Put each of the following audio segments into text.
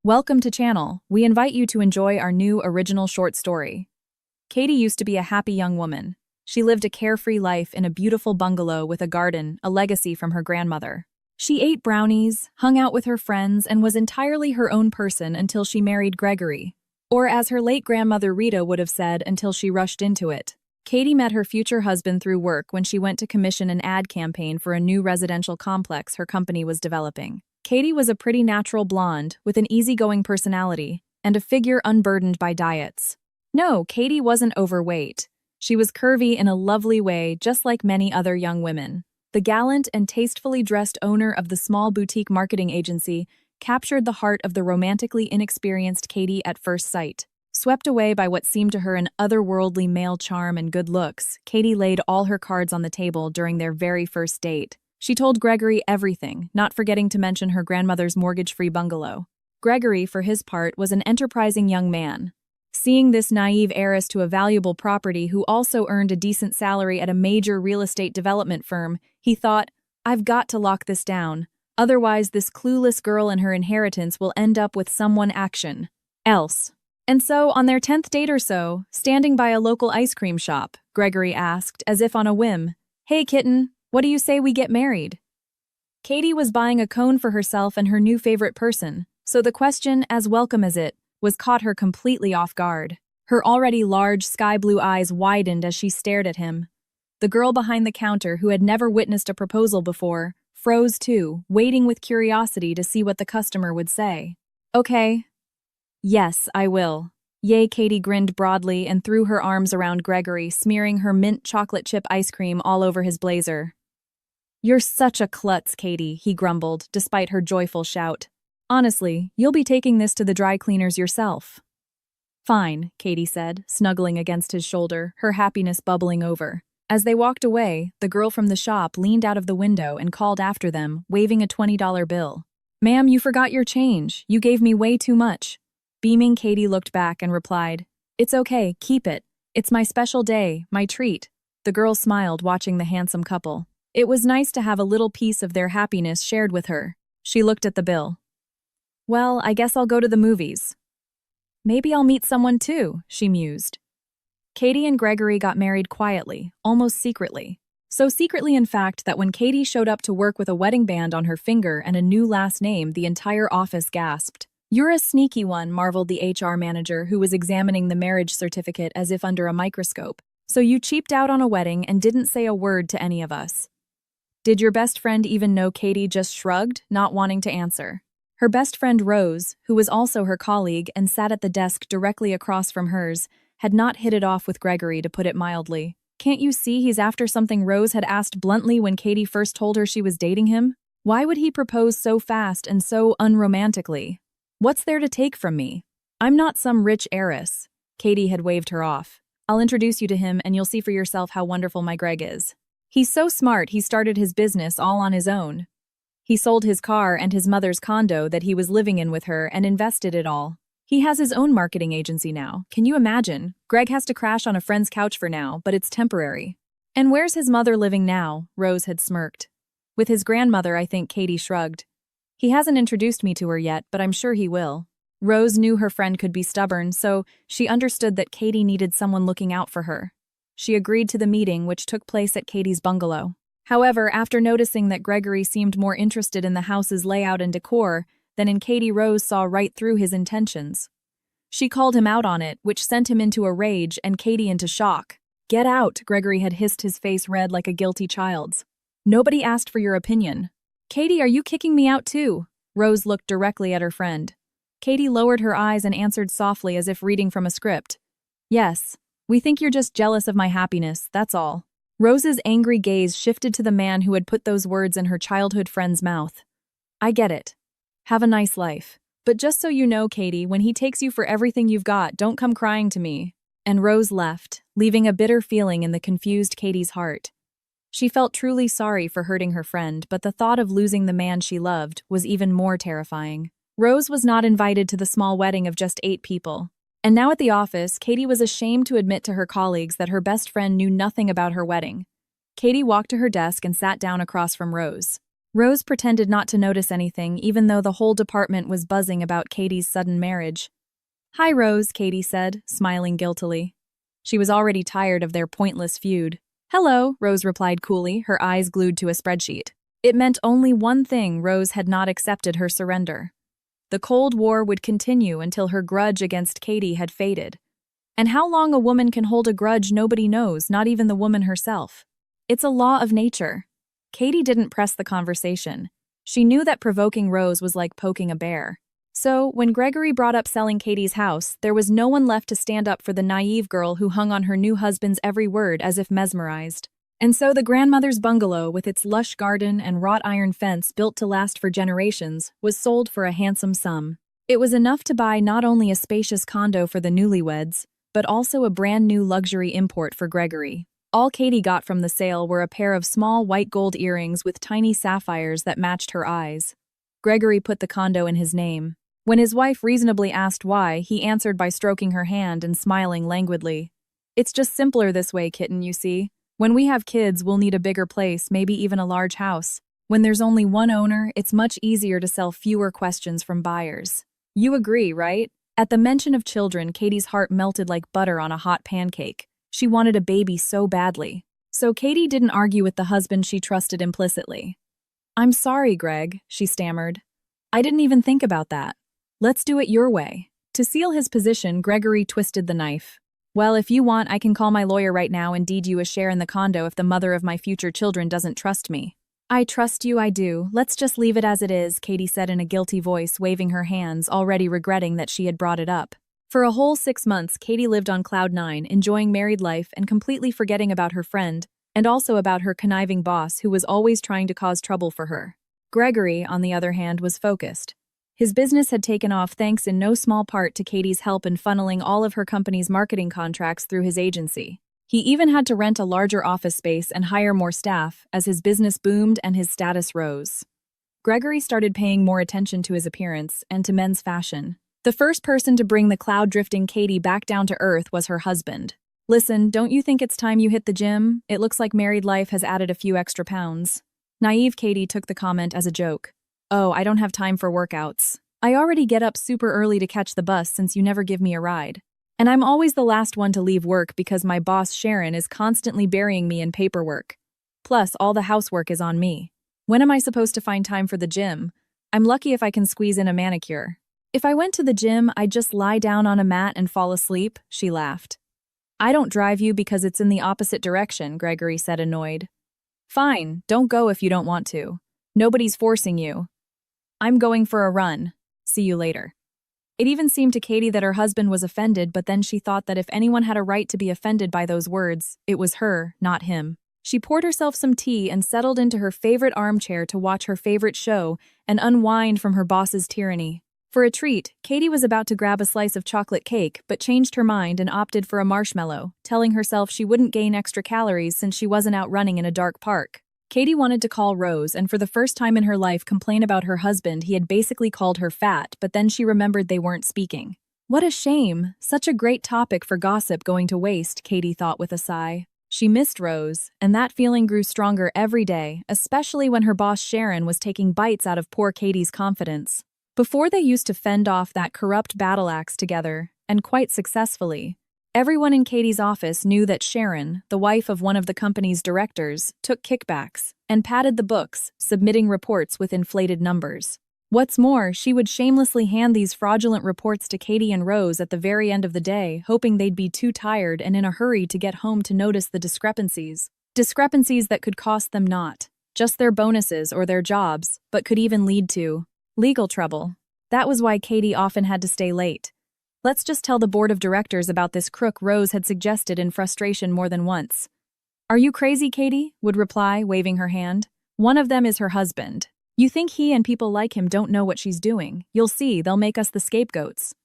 Welcome to channel. We invite you to enjoy our new original short story. Katie used to be a happy young woman. She lived a carefree life in a beautiful bungalow with a garden, a legacy from her grandmother. She ate brownies, hung out with her friends, and was entirely her own person until she married Gregory. Or as her late grandmother Rita would have said, until she rushed into it. Katie met her future husband through work when she went to commission an ad campaign for a new residential complex her company was developing. Katie was a pretty natural blonde with an easygoing personality and a figure unburdened by diets. No, Katie wasn't overweight. She was curvy in a lovely way, just like many other young women. The gallant and tastefully dressed owner of the small boutique marketing agency captured the heart of the romantically inexperienced Katie at first sight. Swept away by what seemed to her an otherworldly male charm and good looks, Katie laid all her cards on the table during their very first date. She told Gregory everything, not forgetting to mention her grandmother's mortgage-free bungalow. Gregory, for his part, was an enterprising young man. Seeing this naive heiress to a valuable property who also earned a decent salary at a major real estate development firm, he thought, I've got to lock this down. Otherwise, this clueless girl and her inheritance will end up with someone else. And so, on their 10th date or so, standing by a local ice cream shop, Gregory asked, as if on a whim, "Hey, kitten, what do you say we get married?" Katie was buying a cone for herself and her new favorite person, so the question, as welcome as it was, caught her completely off guard. Her already large sky-blue eyes widened as she stared at him. The girl behind the counter, who had never witnessed a proposal before, froze too, waiting with curiosity to see what the customer would say. "Okay. Yes, I will." Yay, Katie grinned broadly and threw her arms around Gregory, smearing her mint chocolate chip ice cream all over his blazer. "You're such a klutz, Katie," he grumbled, despite her joyful shout. "Honestly, you'll be taking this to the dry cleaners yourself." "Fine," Katie said, snuggling against his shoulder, her happiness bubbling over. As they walked away, the girl from the shop leaned out of the window and called after them, waving a $20 bill. "Ma'am, you forgot your change. You gave me way too much." Beaming, Katie looked back and replied, "It's okay, keep it. It's my special day, my treat." The girl smiled, watching the handsome couple. It was nice to have a little piece of their happiness shared with her. She looked at the bill. "Well, I guess I'll go to the movies." "Maybe I'll meet someone too," she mused. Katie and Gregory got married quietly, almost secretly. So secretly, in fact, that when Katie showed up to work with a wedding band on her finger and a new last name, the entire office gasped. "You're a sneaky one," marveled the HR manager, who was examining the marriage certificate as if under a microscope. "So you cheaped out on a wedding and didn't say a word to any of us." Did your best friend even know? Katie just shrugged, not wanting to answer. Her best friend Rose, who was also her colleague and sat at the desk directly across from hers, had not hit it off with Gregory, to put it mildly. "Can't you see he's after something?" Rose had asked bluntly when Katie first told her she was dating him. "Why would he propose so fast and so unromantically? What's there to take from me? I'm not some rich heiress." Katie had waved her off. "I'll introduce you to him and you'll see for yourself how wonderful my Greg is. He's so smart he started his business all on his own. He sold his car and his mother's condo that he was living in with her and invested it all. He has his own marketing agency now. Can you imagine? Greg has to crash on a friend's couch for now, but it's temporary." "And where's his mother living now?" Rose had smirked. "With his grandmother," I think. Katie shrugged. "He hasn't introduced me to her yet, but I'm sure he will." Rose knew her friend could be stubborn, so she understood that Katie needed someone looking out for her. She agreed to the meeting, which took place at Katie's bungalow. However, after noticing that Gregory seemed more interested in the house's layout and decor than in Katie, Rose saw right through his intentions. She called him out on it, which sent him into a rage and Katie into shock. "Get out," Gregory had hissed, his face red like a guilty child's. "Nobody asked for your opinion." "Katie, are you kicking me out too?" Rose looked directly at her friend. Katie lowered her eyes and answered softly, as if reading from a script. "Yes. We think you're just jealous of my happiness, that's all." Rose's angry gaze shifted to the man who had put those words in her childhood friend's mouth. "I get it. Have a nice life. But just so you know, Katie, when he takes you for everything you've got, don't come crying to me." And Rose left, leaving a bitter feeling in the confused Katie's heart. She felt truly sorry for hurting her friend, but the thought of losing the man she loved was even more terrifying. Rose was not invited to the small wedding of just 8 people. And now at the office, Katie was ashamed to admit to her colleagues that her best friend knew nothing about her wedding. Katie walked to her desk and sat down across from Rose. Rose pretended not to notice anything, even though the whole department was buzzing about Katie's sudden marriage. "Hi, Rose," Katie said, smiling guiltily. She was already tired of their pointless feud. "Hello," Rose replied coolly, her eyes glued to a spreadsheet. It meant only one thing: Rose had not accepted her surrender. The Cold War would continue until her grudge against Katie had faded. And how long a woman can hold a grudge nobody knows, not even the woman herself. It's a law of nature. Katie didn't press the conversation. She knew that provoking Rose was like poking a bear. So, when Gregory brought up selling Katie's house, there was no one left to stand up for the naive girl who hung on her new husband's every word as if mesmerized. And so the grandmother's bungalow, with its lush garden and wrought iron fence built to last for generations, was sold for a handsome sum. It was enough to buy not only a spacious condo for the newlyweds, but also a brand new luxury import for Gregory. All Katie got from the sale were a pair of small white gold earrings with tiny sapphires that matched her eyes. Gregory put the condo in his name. When his wife reasonably asked why, he answered by stroking her hand and smiling languidly. "It's just simpler this way, kitten, you see. When we have kids, we'll need a bigger place, maybe even a large house. When there's only one owner, it's much easier to sell fewer questions from buyers. You agree, right?" At the mention of children, Katie's heart melted like butter on a hot pancake. She wanted a baby so badly. So Katie didn't argue with the husband she trusted implicitly. "I'm sorry, Greg," she stammered. "I didn't even think about that. Let's do it your way." To seal his position, Gregory twisted the knife. "Well, if you want, I can call my lawyer right now and deed you a share in the condo if the mother of my future children doesn't trust me." "I trust you, I do. Let's just leave it as it is," Katie said in a guilty voice, waving her hands, already regretting that she had brought it up. For a whole 6 months, Katie lived on cloud nine, enjoying married life and completely forgetting about her friend, and also about her conniving boss who was always trying to cause trouble for her. Gregory, on the other hand, was focused. His business had taken off thanks in no small part to Katie's help in funneling all of her company's marketing contracts through his agency. He even had to rent a larger office space and hire more staff as his business boomed and his status rose. Gregory started paying more attention to his appearance and to men's fashion. The first person to bring the cloud-drifting Katie back down to earth was her husband. "Listen, don't you think it's time you hit the gym? It looks like married life has added a few extra pounds." Naive Katie took the comment as a joke. "Oh, I don't have time for workouts. I already get up super early to catch the bus since you never give me a ride. And I'm always the last one to leave work because my boss Sharon is constantly burying me in paperwork. Plus, all the housework is on me. When am I supposed to find time for the gym? I'm lucky if I can squeeze in a manicure. If I went to the gym, I'd just lie down on a mat and fall asleep," she laughed. "I don't drive you because it's in the opposite direction," Gregory said, annoyed. "Fine, don't go if you don't want to. Nobody's forcing you. I'm going for a run. See you later." It even seemed to Katie that her husband was offended, but then she thought that if anyone had a right to be offended by those words, it was her, not him. She poured herself some tea and settled into her favorite armchair to watch her favorite show and unwind from her boss's tyranny. For a treat, Katie was about to grab a slice of chocolate cake, but changed her mind and opted for a marshmallow, telling herself she wouldn't gain extra calories since she wasn't out running in a dark park. Katie wanted to call Rose and for the first time in her life complain about her husband. He had basically called her fat, but then she remembered they weren't speaking. What a shame, such a great topic for gossip going to waste, Katie thought with a sigh. She missed Rose, and that feeling grew stronger every day, especially when her boss Sharon was taking bites out of poor Katie's confidence. Before they used to fend off that corrupt battle axe together, and quite successfully. Everyone in Katie's office knew that Sharon, the wife of one of the company's directors, took kickbacks and padded the books, submitting reports with inflated numbers. What's more, she would shamelessly hand these fraudulent reports to Katie and Rose at the very end of the day, hoping they'd be too tired and in a hurry to get home to notice the discrepancies. Discrepancies that could cost them not just their bonuses or their jobs, but could even lead to legal trouble. That was why Katie often had to stay late. "Let's just tell the board of directors about this crook," Rose had suggested in frustration more than once. "Are you crazy, Katie?" would reply, waving her hand. "One of them is her husband. You think he and people like him don't know what she's doing? You'll see, they'll make us the scapegoats."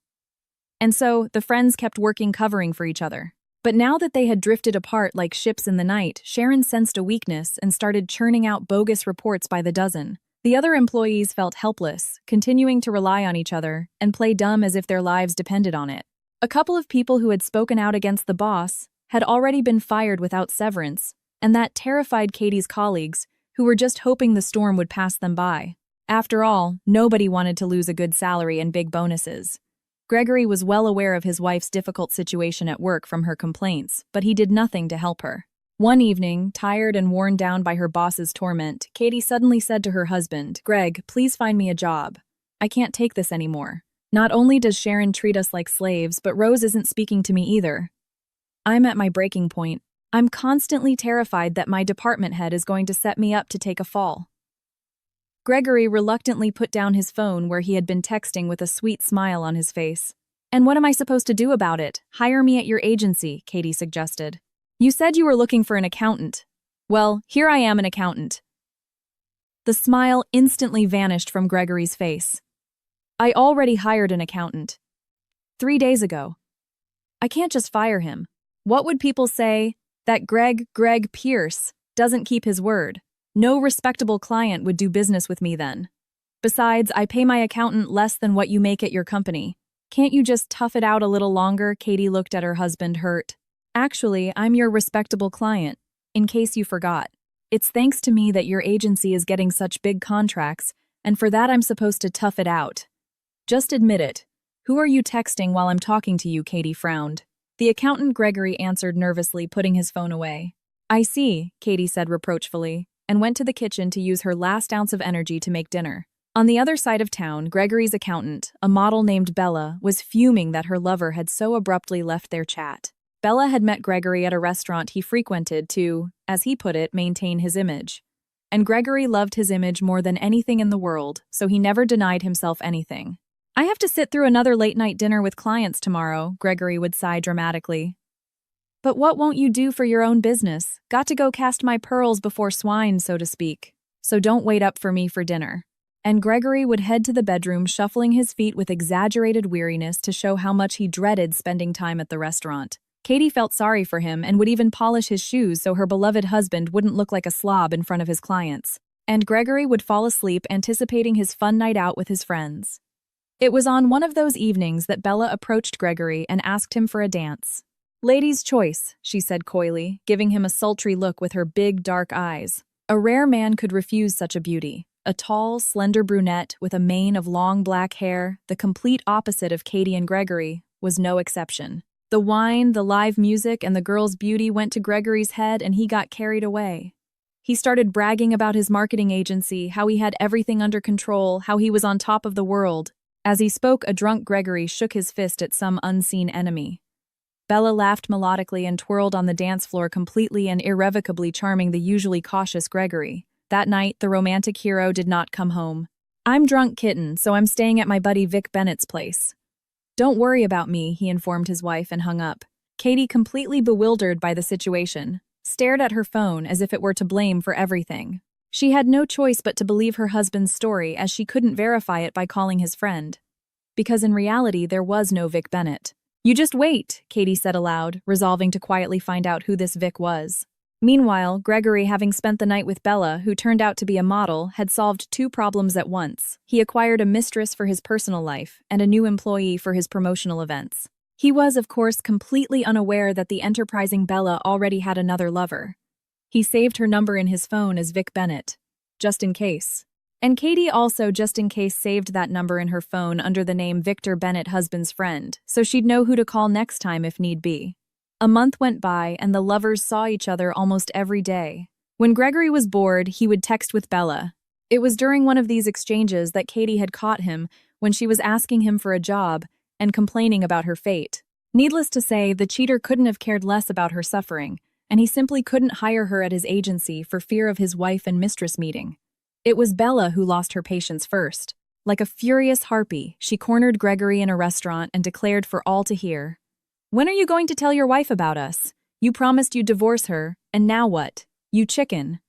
And so, the friends kept working covering for each other. But now that they had drifted apart like ships in the night, Sharon sensed a weakness and started churning out bogus reports by the dozen. The other employees felt helpless, continuing to rely on each other and play dumb as if their lives depended on it. A couple of people who had spoken out against the boss had already been fired without severance, and that terrified Katie's colleagues, who were just hoping the storm would pass them by. After all, nobody wanted to lose a good salary and big bonuses. Gregory was well aware of his wife's difficult situation at work from her complaints, but he did nothing to help her. One evening, tired and worn down by her boss's torment, Katie suddenly said to her husband, "Greg, please find me a job. I can't take this anymore. Not only does Sharon treat us like slaves, but Rose isn't speaking to me either. I'm at my breaking point. I'm constantly terrified that my department head is going to set me up to take a fall." Gregory reluctantly put down his phone where he had been texting with a sweet smile on his face. "And what am I supposed to do about it? Hire me at your agency," Katie suggested. "You said you were looking for an accountant. Well, here I am, an accountant." The smile instantly vanished from Gregory's face. "I already hired an accountant. 3 days ago. I can't just fire him. What would people say? That Greg Pierce doesn't keep his word. No respectable client would do business with me then. Besides, I pay my accountant less than what you make at your company. Can't you just tough it out a little longer?" Katie looked at her husband, hurt. "Actually, I'm your respectable client, in case you forgot. It's thanks to me that your agency is getting such big contracts, and for that I'm supposed to tough it out. Just admit it. Who are you texting while I'm talking to you?" Katie frowned. The accountant Gregory answered nervously, putting his phone away. "I see," Katie said reproachfully, and went to the kitchen to use her last ounce of energy to make dinner. On the other side of town, Gregory's accountant, a model named Bella, was fuming that her lover had so abruptly left their chat. Bella had met Gregory at a restaurant he frequented to, as he put it, maintain his image. And Gregory loved his image more than anything in the world, so he never denied himself anything. "I have to sit through another late-night dinner with clients tomorrow," Gregory would sigh dramatically. "But what won't you do for your own business? Got to go cast my pearls before swine, so to speak. So don't wait up for me for dinner." And Gregory would head to the bedroom, shuffling his feet with exaggerated weariness to show how much he dreaded spending time at the restaurant. Katie felt sorry for him and would even polish his shoes so her beloved husband wouldn't look like a slob in front of his clients. And Gregory would fall asleep anticipating his fun night out with his friends. It was on one of those evenings that Bella approached Gregory and asked him for a dance. "Lady's choice," she said coyly, giving him a sultry look with her big, dark eyes. A rare man could refuse such a beauty. A tall, slender brunette with a mane of long black hair, the complete opposite of Katie and Gregory, was no exception. The wine, the live music, and the girl's beauty went to Gregory's head and he got carried away. He started bragging about his marketing agency, how he had everything under control, how he was on top of the world. As he spoke, a drunk Gregory shook his fist at some unseen enemy. Bella laughed melodically and twirled on the dance floor, completely and irrevocably charming the usually cautious Gregory. That night, the romantic hero did not come home. "I'm drunk, kitten, so I'm staying at my buddy Vic Bennett's place." "Don't worry about me," he informed his wife and hung up. Katie, completely bewildered by the situation, stared at her phone as if it were to blame for everything. She had no choice but to believe her husband's story, as she couldn't verify it by calling his friend. Because in reality, there was no Vic Bennett. "You just wait," Katie said aloud, resolving to quietly find out who this Vic was. Meanwhile, Gregory, having spent the night with Bella, who turned out to be a model, had solved 2 problems at once. He acquired a mistress for his personal life and a new employee for his promotional events. He was, of course, completely unaware that the enterprising Bella already had another lover. He saved her number in his phone as Vic Bennett, just in case. And Katie also, just in case, saved that number in her phone under the name Victor Bennett, husband's friend, so she'd know who to call next time if need be. A month went by, and the lovers saw each other almost every day. When Gregory was bored, he would text with Bella. It was during one of these exchanges that Katie had caught him when she was asking him for a job and complaining about her fate. Needless to say, the cheater couldn't have cared less about her suffering, and he simply couldn't hire her at his agency for fear of his wife and mistress meeting. It was Bella who lost her patience first. Like a furious harpy, she cornered Gregory in a restaurant and declared for all to hear, "When are you going to tell your wife about us? You promised you'd divorce her, and now what? You chicken."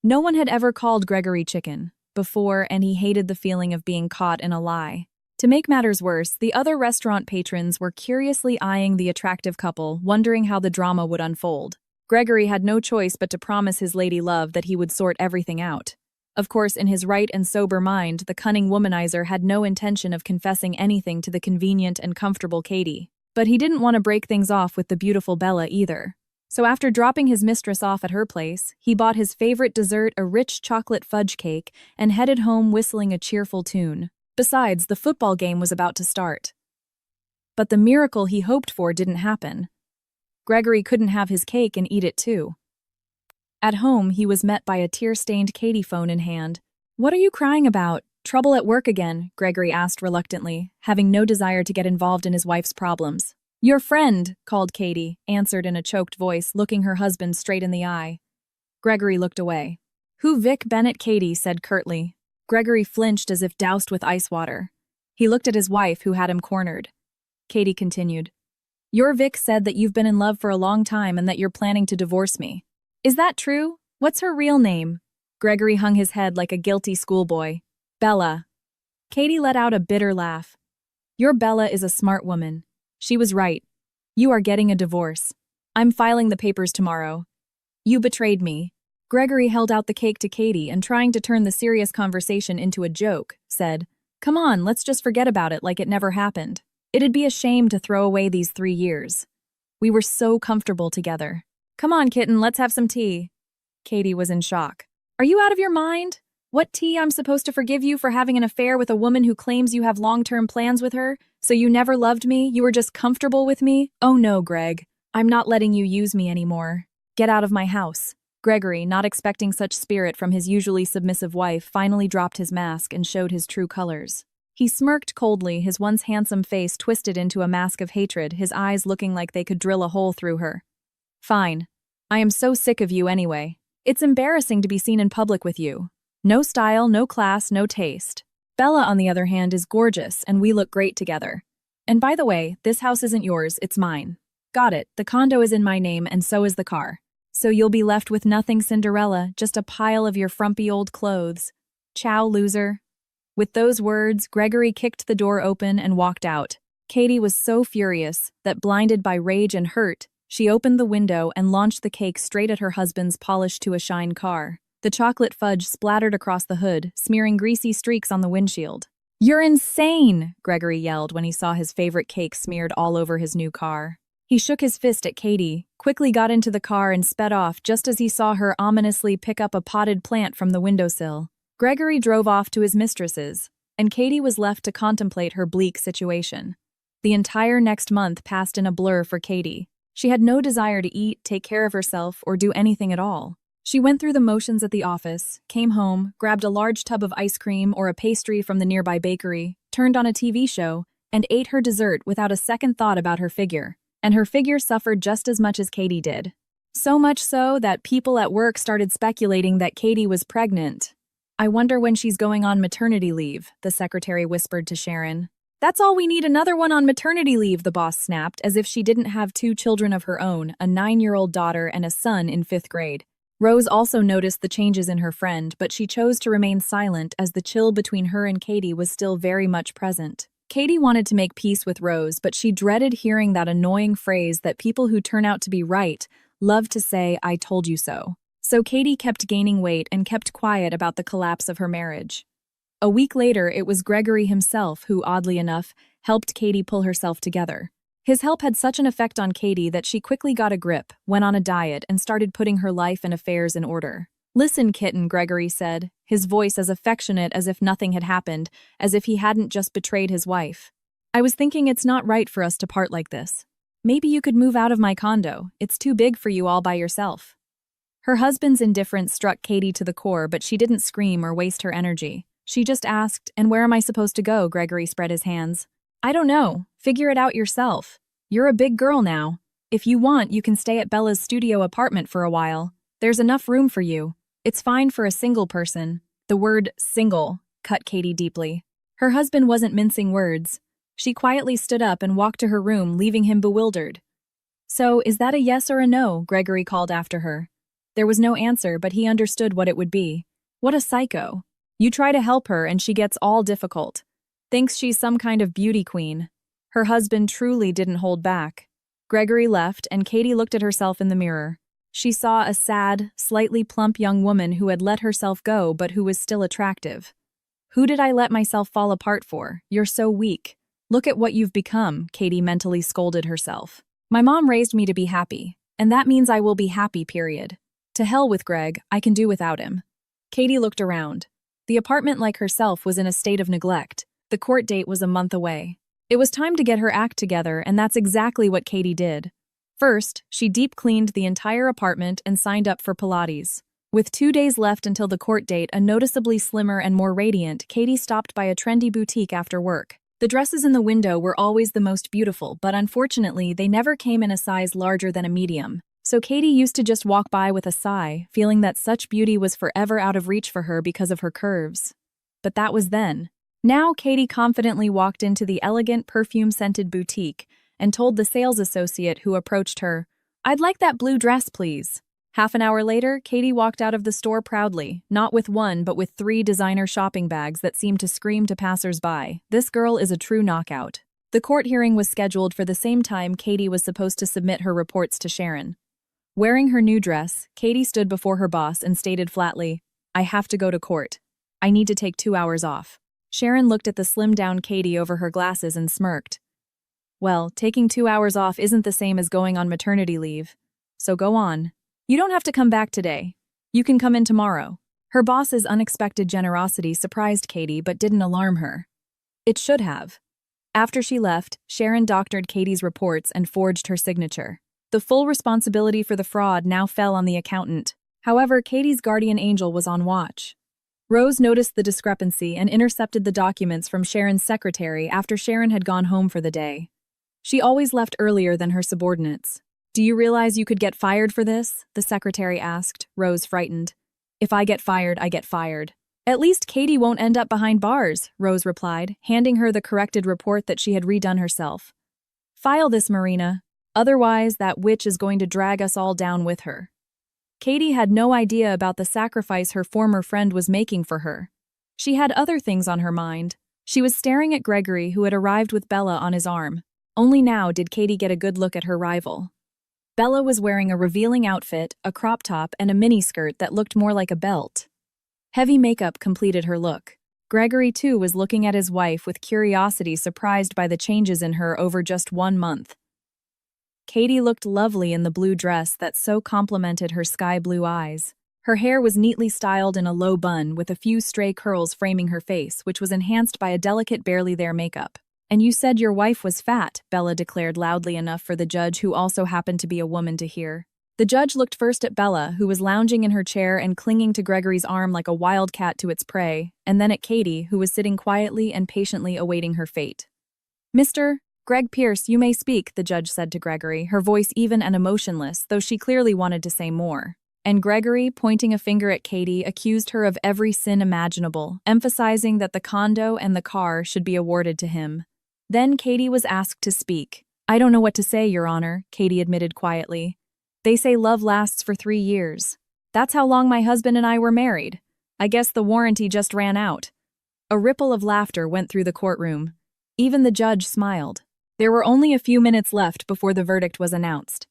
No one had ever called Gregory chicken before, and he hated the feeling of being caught in a lie. To make matters worse, the other restaurant patrons were curiously eyeing the attractive couple, wondering how the drama would unfold. Gregory had no choice but to promise his lady love that he would sort everything out. Of course, in his right and sober mind, the cunning womanizer had no intention of confessing anything to the convenient and comfortable Katie. But he didn't want to break things off with the beautiful Bella either. So after dropping his mistress off at her place, he bought his favorite dessert, a rich chocolate fudge cake, and headed home whistling a cheerful tune. Besides, the football game was about to start. But the miracle he hoped for didn't happen. Gregory couldn't have his cake and eat it too. At home, he was met by a tear-stained Katie phone in hand. "What are you crying about? Trouble at work again?" Gregory asked reluctantly, having no desire to get involved in his wife's problems. "Your friend," called Katie, answered in a choked voice, looking her husband straight in the eye. Gregory looked away. "Who Vic Bennett?" Katie said curtly. Gregory flinched as if doused with ice water. He looked at his wife, who had him cornered. Katie continued. "Your Vic said that you've been in love for a long time and that you're planning to divorce me. Is that true? What's her real name?" Gregory hung his head like a guilty schoolboy. "Bella." Katie let out a bitter laugh. "Your Bella is a smart woman. She was right. You are getting a divorce. I'm filing the papers tomorrow. You betrayed me." Gregory held out the cake to Katie and, trying to turn the serious conversation into a joke, said, "Come on, let's just forget about it like it never happened. It'd be a shame to throw away these 3 years. We were so comfortable together. Come on, kitten, let's have some tea." Katie was in shock. "Are you out of your mind? What tea? I'm supposed to forgive you for having an affair with a woman who claims you have long-term plans with her? So you never loved me? You were just comfortable with me? Oh no, Greg. I'm not letting you use me anymore. Get out of my house." Gregory, not expecting such spirit from his usually submissive wife, finally dropped his mask and showed his true colors. He smirked coldly, his once handsome face twisted into a mask of hatred, his eyes looking like they could drill a hole through her. "Fine. I am so sick of you anyway. It's embarrassing to be seen in public with you. No style, no class, no taste. Bella, on the other hand, is gorgeous, and we look great together. And by the way, this house isn't yours, it's mine. Got it, the condo is in my name, and so is the car. So you'll be left with nothing, Cinderella, just a pile of your frumpy old clothes. Ciao, loser." With those words, Gregory kicked the door open and walked out. Katie was so furious that, blinded by rage and hurt, she opened the window and launched the cake straight at her husband's polished-to-a-shine car. The chocolate fudge splattered across the hood, smearing greasy streaks on the windshield. "You're insane!" Gregory yelled when he saw his favorite cake smeared all over his new car. He shook his fist at Katie, quickly got into the car and sped off just as he saw her ominously pick up a potted plant from the windowsill. Gregory drove off to his mistress's, and Katie was left to contemplate her bleak situation. The entire next month passed in a blur for Katie. She had no desire to eat, take care of herself, or do anything at all. She went through the motions at the office, came home, grabbed a large tub of ice cream or a pastry from the nearby bakery, turned on a TV show, and ate her dessert without a second thought about her figure. And her figure suffered just as much as Katie did. So much so that people at work started speculating that Katie was pregnant. "I wonder when she's going on maternity leave," the secretary whispered to Sharon. "That's all we need, another one on maternity leave," the boss snapped, as if she didn't have 2 children of her own, a 9-year-old daughter and a son in 5th grade. Rose also noticed the changes in her friend, but she chose to remain silent as the chill between her and Katie was still very much present. Katie wanted to make peace with Rose, but she dreaded hearing that annoying phrase that people who turn out to be right love to say, "I told you so." So Katie kept gaining weight and kept quiet about the collapse of her marriage. A week later, it was Gregory himself who, oddly enough, helped Katie pull herself together. His help had such an effect on Katie that she quickly got a grip, went on a diet, and started putting her life and affairs in order. "Listen, kitten," Gregory said, his voice as affectionate as if nothing had happened, as if he hadn't just betrayed his wife. "I was thinking it's not right for us to part like this. Maybe you could move out of my condo. It's too big for you all by yourself." Her husband's indifference struck Katie to the core, but she didn't scream or waste her energy. She just asked, "And where am I supposed to go?" Gregory spread his hands. "I don't know. Figure it out yourself. You're a big girl now. If you want, you can stay at Bella's studio apartment for a while. There's enough room for you. It's fine for a single person." The word "single" cut Katie deeply. Her husband wasn't mincing words. She quietly stood up and walked to her room, leaving him bewildered. "So, is that a yes or a no?" Gregory called after her. There was no answer, but he understood what it would be. What a psycho. You try to help her and she gets all difficult. Thinks she's some kind of beauty queen. Her husband truly didn't hold back. Gregory left, and Katie looked at herself in the mirror. She saw a sad, slightly plump young woman who had let herself go but who was still attractive. "Who did I let myself fall apart for? You're so weak. Look at what you've become," Katie mentally scolded herself. "My mom raised me to be happy. And that means I will be happy, period. To hell with Greg, I can do without him. Katie looked around. The apartment, like herself, was in a state of neglect. The court date was a month away. It was time to get her act together, and that's exactly what Katie did. First, she deep cleaned the entire apartment and signed up for Pilates. With 2 days left until the court date, a noticeably slimmer and more radiant, Katie stopped by a trendy boutique after work. The dresses in the window were always the most beautiful, but unfortunately, they never came in a size larger than a medium. So Katie used to just walk by with a sigh, feeling that such beauty was forever out of reach for her because of her curves. But that was then. Now Katie confidently walked into the elegant, perfume-scented boutique and told the sales associate who approached her, "I'd like that blue dress, please." Half an hour later, Katie walked out of the store proudly, not with one but with 3 designer shopping bags that seemed to scream to passers-by, "This girl is a true knockout." The court hearing was scheduled for the same time Katie was supposed to submit her reports to Sharon. Wearing her new dress, Katie stood before her boss and stated flatly, "I have to go to court. I need to take 2 hours off." Sharon looked at the slimmed-down Katie over her glasses and smirked. "Well, taking 2 hours off isn't the same as going on maternity leave. So go on. You don't have to come back today. You can come in tomorrow." Her boss's unexpected generosity surprised Katie but didn't alarm her. It should have. After she left, Sharon doctored Katie's reports and forged her signature. The full responsibility for the fraud now fell on the accountant. However, Katie's guardian angel was on watch. Rose noticed the discrepancy and intercepted the documents from Sharon's secretary after Sharon had gone home for the day. She always left earlier than her subordinates. "Do you realize you could get fired for this?" the secretary asked, Rose frightened. "If I get fired, I get fired." "At least Katie won't end up behind bars," Rose replied, handing her the corrected report that she had redone herself. "File this, Marina. Otherwise, that witch is going to drag us all down with her." Katie had no idea about the sacrifice her former friend was making for her. She had other things on her mind. She was staring at Gregory, who had arrived with Bella on his arm. Only now did Katie get a good look at her rival. Bella was wearing a revealing outfit, a crop top, and a miniskirt that looked more like a belt. Heavy makeup completed her look. Gregory, too, was looking at his wife with curiosity, surprised by the changes in her over just 1 month. Katie looked lovely in the blue dress that so complemented her sky-blue eyes. Her hair was neatly styled in a low bun with a few stray curls framing her face, which was enhanced by a delicate barely there makeup. "And you said your wife was fat," Bella declared loudly enough for the judge, who also happened to be a woman, to hear. The judge looked first at Bella, who was lounging in her chair and clinging to Gregory's arm like a wild cat to its prey, and then at Katie, who was sitting quietly and patiently awaiting her fate. "Mr. Greg Pierce, you may speak," the judge said to Gregory, her voice even and emotionless, though she clearly wanted to say more. And Gregory, pointing a finger at Katie, accused her of every sin imaginable, emphasizing that the condo and the car should be awarded to him. Then Katie was asked to speak. "I don't know what to say, Your Honor," Katie admitted quietly. "They say love lasts for 3 years. That's how long my husband and I were married. I guess the warranty just ran out." A ripple of laughter went through the courtroom. Even the judge smiled. There were only a few minutes left before the verdict was announced.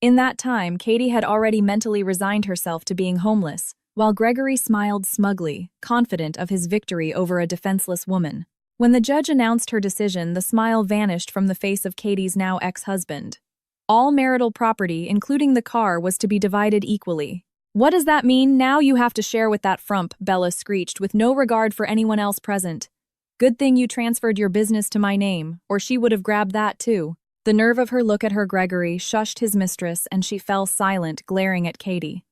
In that time, Katie had already mentally resigned herself to being homeless, while Gregory smiled smugly, confident of his victory over a defenseless woman. When the judge announced her decision, the smile vanished from the face of Katie's now ex-husband. All marital property, including the car, was to be divided equally. "What does that mean? Now you have to share with that frump," Bella screeched, with no regard for anyone else present. "Good thing you transferred your business to my name, or she would have grabbed that too." The nerve of her look at her Gregory shushed his mistress, and she fell silent, glaring at Katie.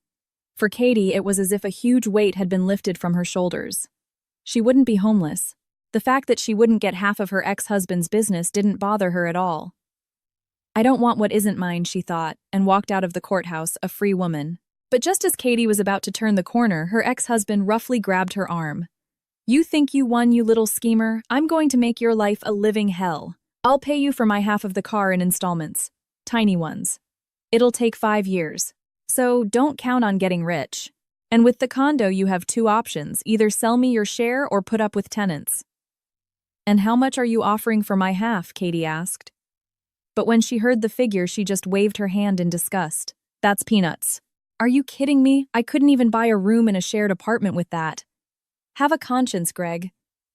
For Katie, it was as if a huge weight had been lifted from her shoulders. She wouldn't be homeless. The fact that she wouldn't get half of her ex-husband's business didn't bother her at all. "I don't want what isn't mine," she thought, and walked out of the courthouse, a free woman. But just as Katie was about to turn the corner, her ex-husband roughly grabbed her arm. "You think you won, you little schemer? I'm going to make your life a living hell. I'll pay you for my half of the car in installments. Tiny ones. It'll take 5 years. So don't count on getting rich. And with the condo you have 2 options, either sell me your share or put up with tenants." "And how much are you offering for my half?" Katie asked. But when she heard the figure, she just waved her hand in disgust. "That's peanuts. Are you kidding me? I couldn't even buy a room in a shared apartment with that. Have a conscience, Greg.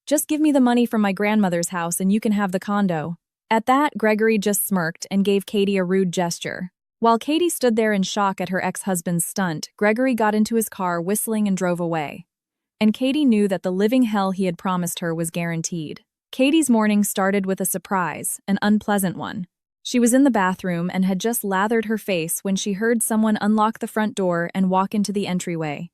Just give me the money from my grandmother's house and you can have the condo." At that, Gregory just smirked and gave Katie a rude gesture. While Katie stood there in shock at her ex-husband's stunt, Gregory got into his car whistling and drove away. And Katie knew that the living hell he had promised her was guaranteed. Katie's morning started with a surprise, an unpleasant one. She was in the bathroom and had just lathered her face when she heard someone unlock the front door and walk into the entryway.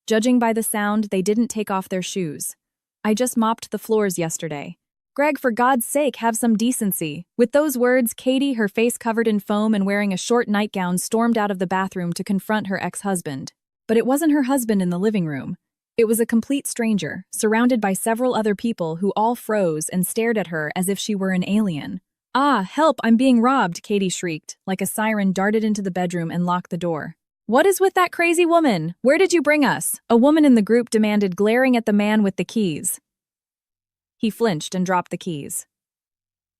Judging by the sound, they didn't take off their shoes. "I just mopped the floors yesterday. Greg, for God's sake, have some decency." With those words, Katie, her face covered in foam and wearing a short nightgown, stormed out of the bathroom to confront her ex-husband. But it wasn't her husband in the living room. It was a complete stranger, surrounded by several other people who all froze and stared at her as if she were an alien. "Ah, help, I'm being robbed," Katie shrieked, like a siren darted into the bedroom and locked the door. "What is with that crazy woman? Where did you bring us?" a woman in the group demanded, glaring at the man with the keys. He flinched and dropped the keys.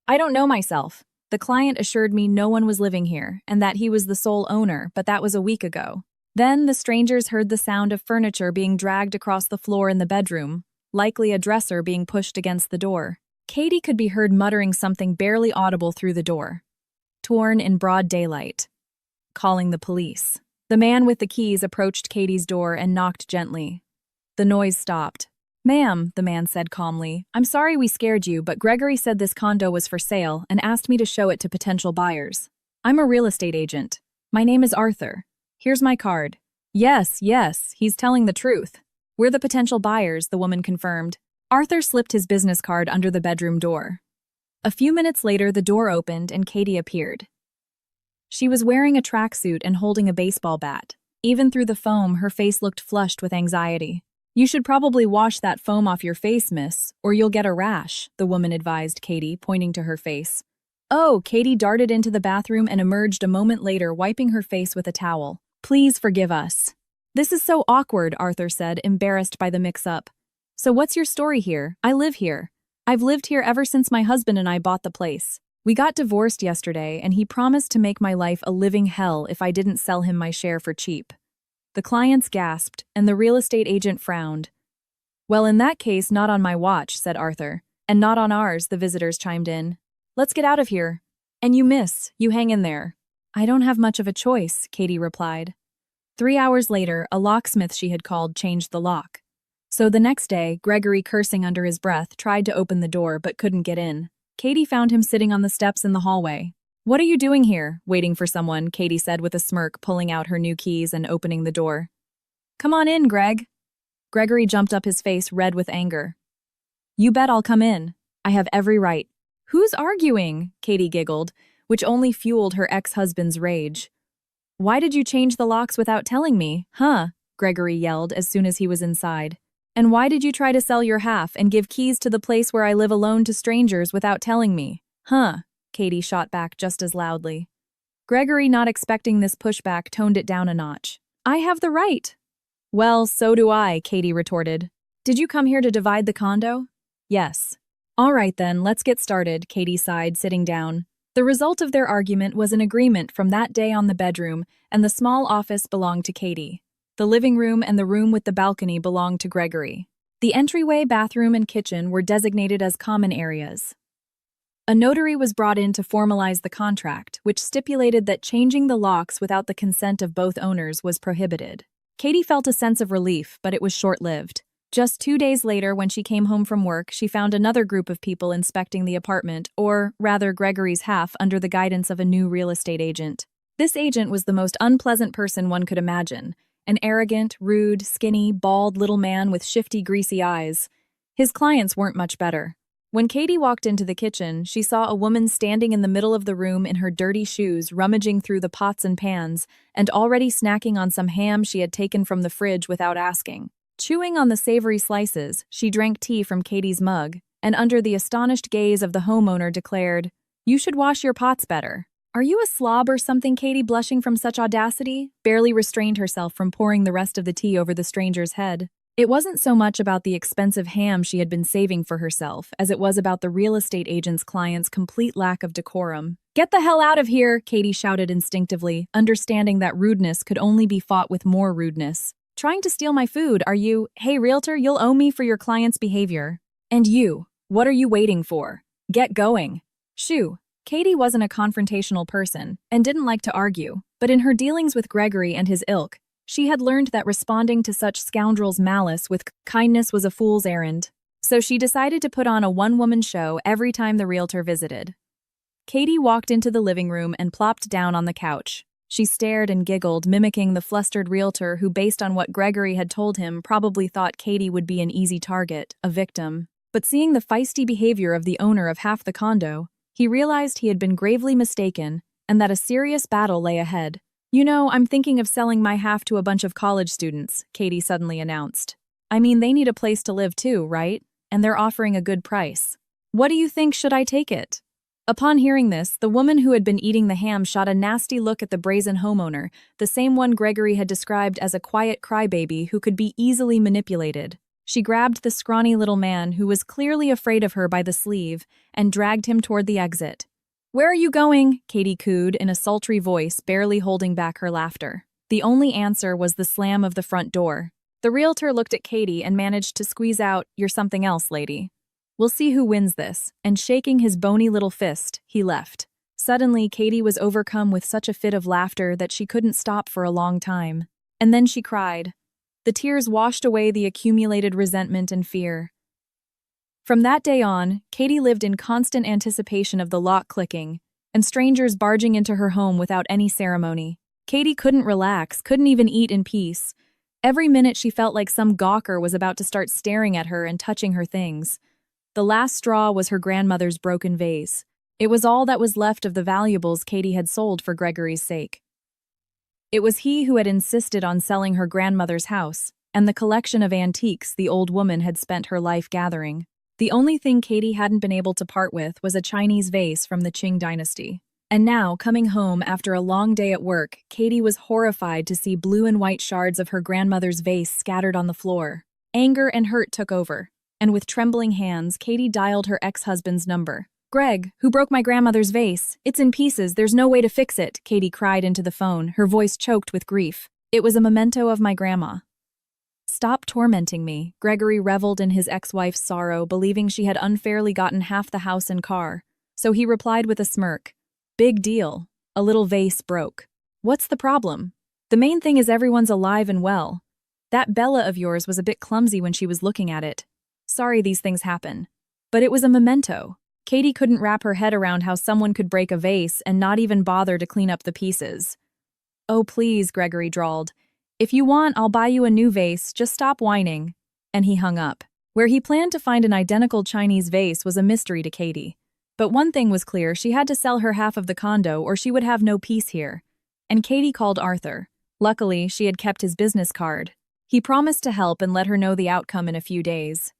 "I don't know myself. The client assured me no one was living here and that he was the sole owner, but that was a week ago." Then the strangers heard the sound of furniture being dragged across the floor in the bedroom, likely a dresser being pushed against the door. Katie could be heard muttering something barely audible through the door. Torn in broad daylight. Calling the police. The man with the keys approached Katie's door and knocked gently. The noise stopped. "Ma'am," the man said calmly, "I'm sorry we scared you, but Gregory said this condo was for sale and asked me to show it to potential buyers. I'm a real estate agent. My name is Arthur. Here's my card." Yes, he's telling the truth. "We're the potential buyers," the woman confirmed. Arthur slipped his business card under the bedroom door. A few minutes later, the door opened and Katie appeared. She was wearing a tracksuit and holding a baseball bat. Even through the foam, her face looked flushed with anxiety. "You should probably wash that foam off your face, miss, or you'll get a rash," the woman advised Katie, pointing to her face. "Oh," Katie darted into the bathroom and emerged a moment later, wiping her face with a towel. "Please forgive us." "This is so awkward," Arthur said, embarrassed by the mix-up. "So what's your story here? I live here. I've lived here ever since my husband and I bought the place. We got divorced yesterday, and he promised to make my life a living hell if I didn't sell him my share for cheap." The clients gasped, and the real estate agent frowned. "Well, in that case, not on my watch," said Arthur. "And not on ours," the visitors chimed in. "Let's get out of here. And you, miss, you hang in there." "I don't have much of a choice," Katie replied. 3 hours later, a locksmith she had called changed the lock. So the next day, Gregory, cursing under his breath, tried to open the door but couldn't get in. Katie found him sitting on the steps in the hallway. "What are you doing here?" "Waiting for someone," Katie said with a smirk, pulling out her new keys and opening the door. "Come on in, Greg." Gregory jumped up, his face red with anger. "You bet I'll come in. I have every right." "Who's arguing?" Katie giggled, which only fueled her ex-husband's rage. "Why did you change the locks without telling me, huh?" Gregory yelled as soon as he was inside. "And why did you try to sell your half and give keys to the place where I live alone to strangers without telling me, huh?" Katie shot back just as loudly. Gregory, not expecting this pushback, toned it down a notch. "I have the right." "Well, so do I," Katie retorted. "Did you come here to divide the condo?" "Yes." "All right then, let's get started," Katie sighed, sitting down. The result of their argument was an agreement from that day on the bedroom, and the small office belonged to Katie. The living room and the room with the balcony belonged to Gregory. The entryway, bathroom, and kitchen were designated as common areas. A notary was brought in to formalize the contract, which stipulated that changing the locks without the consent of both owners was prohibited. Katie felt a sense of relief, but it was short-lived. Just 2 days later, when she came home from work, she found another group of people inspecting the apartment, or rather Gregory's half, under the guidance of a new real estate agent. This agent was the most unpleasant person one could imagine. An arrogant, rude, skinny, bald little man with shifty, greasy eyes. His clients weren't much better. When Katie walked into the kitchen, she saw a woman standing in the middle of the room in her dirty shoes, rummaging through the pots and pans, and already snacking on some ham she had taken from the fridge without asking. Chewing on the savory slices, she drank tea from Katie's mug, and under the astonished gaze of the homeowner declared, "You should wash your pots better." "Are you a slob or something?" Katie, blushing from such audacity, barely restrained herself from pouring the rest of the tea over the stranger's head. It wasn't so much about the expensive ham she had been saving for herself as it was about the real estate agent's client's complete lack of decorum. "Get the hell out of here," Katie shouted instinctively, understanding that rudeness could only be fought with more rudeness. "Trying to steal my food, are you? Hey, realtor, you'll owe me for your client's behavior." "And you, what are you waiting for? Get going." "Shoo." Katie wasn't a confrontational person and didn't like to argue, but in her dealings with Gregory and his ilk, she had learned that responding to such scoundrels' malice with kindness was a fool's errand. So she decided to put on a one-woman show every time the realtor visited. Katie walked into the living room and plopped down on the couch. She stared and giggled, mimicking the flustered realtor who, based on what Gregory had told him, probably thought Katie would be an easy target, a victim. But seeing the feisty behavior of the owner of half the condo, he realized he had been gravely mistaken and that a serious battle lay ahead. "You know, I'm thinking of selling my half to a bunch of college students," Katie suddenly announced. "I mean, they need a place to live too, right? And they're offering a good price. What do you think, should I take it?" Upon hearing this, the woman who had been eating the ham shot a nasty look at the brazen homeowner, the same one Gregory had described as a quiet crybaby who could be easily manipulated. She grabbed the scrawny little man, who was clearly afraid of her, by the sleeve and dragged him toward the exit. "Where are you going?" Katie cooed in a sultry voice, barely holding back her laughter. The only answer was the slam of the front door. The realtor looked at Katie and managed to squeeze out, "You're something else, lady. We'll see who wins this," and shaking his bony little fist, he left. Suddenly, Katie was overcome with such a fit of laughter that she couldn't stop for a long time. And then she cried. The tears washed away the accumulated resentment and fear. From that day on, Katie lived in constant anticipation of the lock clicking and strangers barging into her home without any ceremony. Katie couldn't relax, couldn't even eat in peace. Every minute she felt like some gawker was about to start staring at her and touching her things. The last straw was her grandmother's broken vase. It was all that was left of the valuables Katie had sold for Gregory's sake. It was he who had insisted on selling her grandmother's house and the collection of antiques the old woman had spent her life gathering. The only thing Katie hadn't been able to part with was a Chinese vase from the Qing dynasty. And now, coming home after a long day at work, Katie was horrified to see blue and white shards of her grandmother's vase scattered on the floor. Anger and hurt took over, and with trembling hands, Katie dialed her ex-husband's number. "Greg, who broke my grandmother's vase? It's in pieces, there's no way to fix it," Katie cried into the phone, her voice choked with grief. "It was a memento of my grandma." "Stop tormenting me." Gregory reveled in his ex-wife's sorrow, believing she had unfairly gotten half the house and car. So he replied with a smirk. "Big deal. A little vase broke. What's the problem? The main thing is everyone's alive and well. That Bella of yours was a bit clumsy when she was looking at it. Sorry these things happen. But it was a memento." Katie couldn't wrap her head around how someone could break a vase and not even bother to clean up the pieces. "Oh please," Gregory drawled. "If you want, I'll buy you a new vase, just stop whining." And he hung up. Where he planned to find an identical Chinese vase was a mystery to Katie. But one thing was clear, she had to sell her half of the condo or she would have no peace here. And Katie called Arthur. Luckily, she had kept his business card. He promised to help and let her know the outcome in a few days.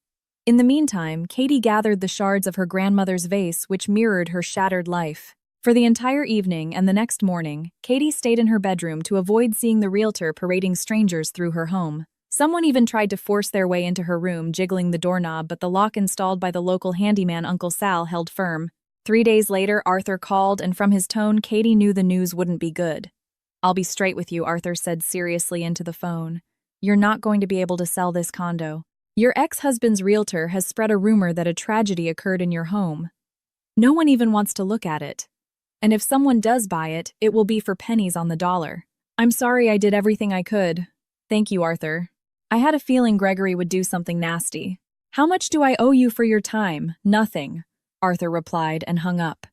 In the meantime, Katie gathered the shards of her grandmother's vase, which mirrored her shattered life. For the entire evening and the next morning, Katie stayed in her bedroom to avoid seeing the realtor parading strangers through her home. Someone even tried to force their way into her room, jiggling the doorknob, but the lock installed by the local handyman Uncle Sal held firm. 3 days later, Arthur called, and from his tone, Katie knew the news wouldn't be good. "I'll be straight with you," Arthur said seriously into the phone. "You're not going to be able to sell this condo. Your ex-husband's realtor has spread a rumor that a tragedy occurred in your home. No one even wants to look at it. And if someone does buy it, it will be for pennies on the dollar. I'm sorry I did everything I could." "Thank you, Arthur. I had a feeling Gregory would do something nasty." "How much do I owe you for your time?" "Nothing," Arthur replied and hung up.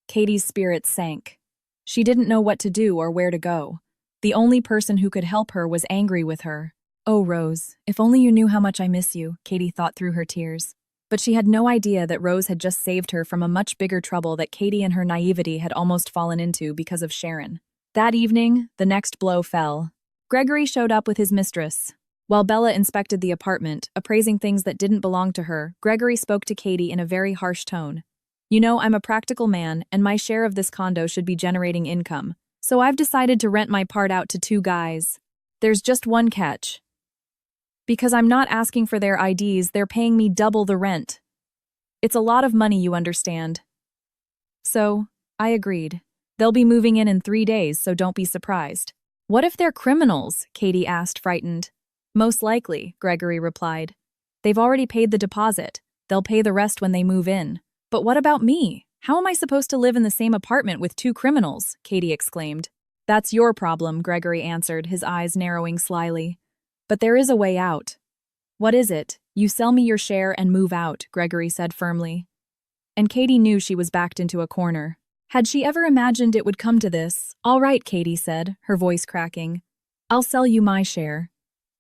Katie's spirits sank. She didn't know what to do or where to go. The only person who could help her was angry with her. "Oh, Rose, if only you knew how much I miss you," Katie thought through her tears. But she had no idea that Rose had just saved her from a much bigger trouble that Katie in her naivety had almost fallen into because of Sharon. That evening, the next blow fell. Gregory showed up with his mistress. While Bella inspected the apartment, appraising things that didn't belong to her, Gregory spoke to Katie in a very harsh tone. "You know, I'm a practical man, and my share of this condo should be generating income. So I've decided to rent my part out to 2 guys. There's just one catch. Because I'm not asking for their IDs, they're paying me double the rent. It's a lot of money, you understand." So, I agreed. "They'll be moving in 3 days, so don't be surprised." "What if they're criminals?" Katie asked, frightened. "Most likely," Gregory replied. "They've already paid the deposit. They'll pay the rest when they move in." "But what about me? How am I supposed to live in the same apartment with two criminals? Katie exclaimed. That's your problem, Gregory answered, his eyes narrowing slyly. But there is a way out. What is it? You sell me your share and move out, Gregory said firmly. And Katie knew she was backed into a corner. Had she ever imagined it would come to this? All right, Katie said, her voice cracking. I'll sell you my share.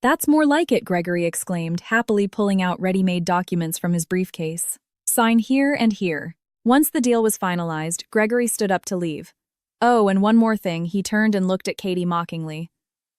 That's more like it, Gregory exclaimed, happily pulling out ready-made documents from his briefcase. Sign here and here. Once the deal was finalized, Gregory stood up to leave. Oh, and one more thing, he turned and looked at Katie mockingly.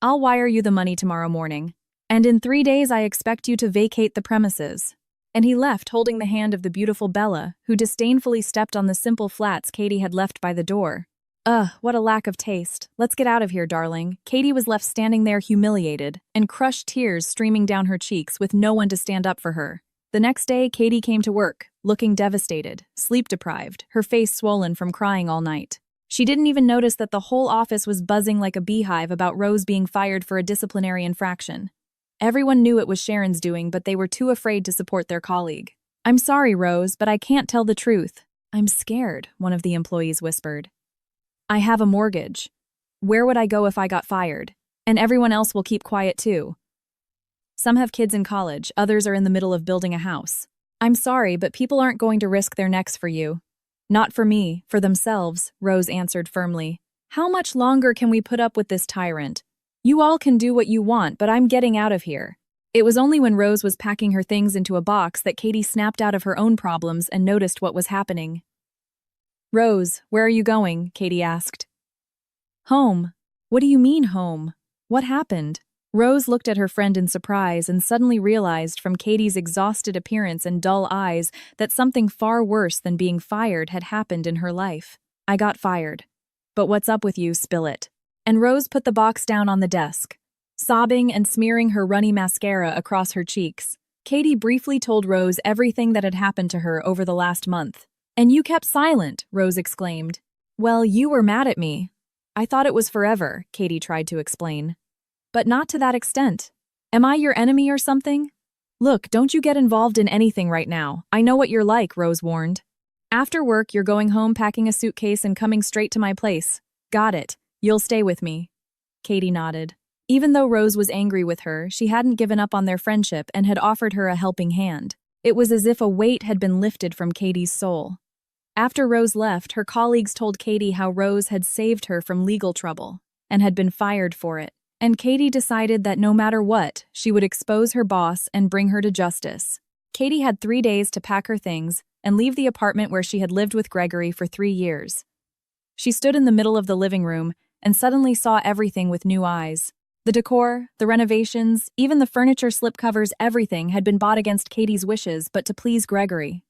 I'll wire you the money tomorrow morning. And in 3 days I expect you to vacate the premises. And he left, holding the hand of the beautiful Bella, who disdainfully stepped on the simple flats Katie had left by the door. Ugh, what a lack of taste. Let's get out of here, darling. Katie was left standing there humiliated, and crushed tears streaming down her cheeks with no one to stand up for her. The next day, Katie came to work, looking devastated, sleep-deprived, her face swollen from crying all night. She didn't even notice that the whole office was buzzing like a beehive about Rose being fired for a disciplinary infraction. Everyone knew it was Sharon's doing, but they were too afraid to support their colleague. I'm sorry, Rose, but I can't tell the truth. I'm scared, one of the employees whispered. I have a mortgage. Where would I go if I got fired? And everyone else will keep quiet too. Some have kids in college, others are in the middle of building a house. I'm sorry, but people aren't going to risk their necks for you. Not for me, for themselves, Rose answered firmly. How much longer can we put up with this tyrant? You all can do what you want, but I'm getting out of here. It was only when Rose was packing her things into a box that Katie snapped out of her own problems and noticed what was happening. Rose, where are you going? Katie asked. Home. What do you mean home? What happened? Rose looked at her friend in surprise and suddenly realized from Katie's exhausted appearance and dull eyes that something far worse than being fired had happened in her life. I got fired. But what's up with you, spill it? And Rose put the box down on the desk, sobbing and smearing her runny mascara across her cheeks. Katie briefly told Rose everything that had happened to her over the last month. And you kept silent, Rose exclaimed. Well, you were mad at me. I thought it was forever, Katie tried to explain. But not to that extent. Am I your enemy or something? Look, don't you get involved in anything right now. I know what you're like, Rose warned. After work, you're going home, packing a suitcase, and coming straight to my place. Got it. You'll stay with me. Katie nodded. Even though Rose was angry with her, she hadn't given up on their friendship and had offered her a helping hand. It was as if a weight had been lifted from Katie's soul. After Rose left, her colleagues told Katie how Rose had saved her from legal trouble and had been fired for it. And Katie decided that no matter what, she would expose her boss and bring her to justice. Katie had 3 days to pack her things and leave the apartment where she had lived with Gregory for 3 years. She stood in the middle of the living room and suddenly saw everything with new eyes. The decor, the renovations, even the furniture slipcovers, everything had been bought against Katie's wishes but to please Gregory.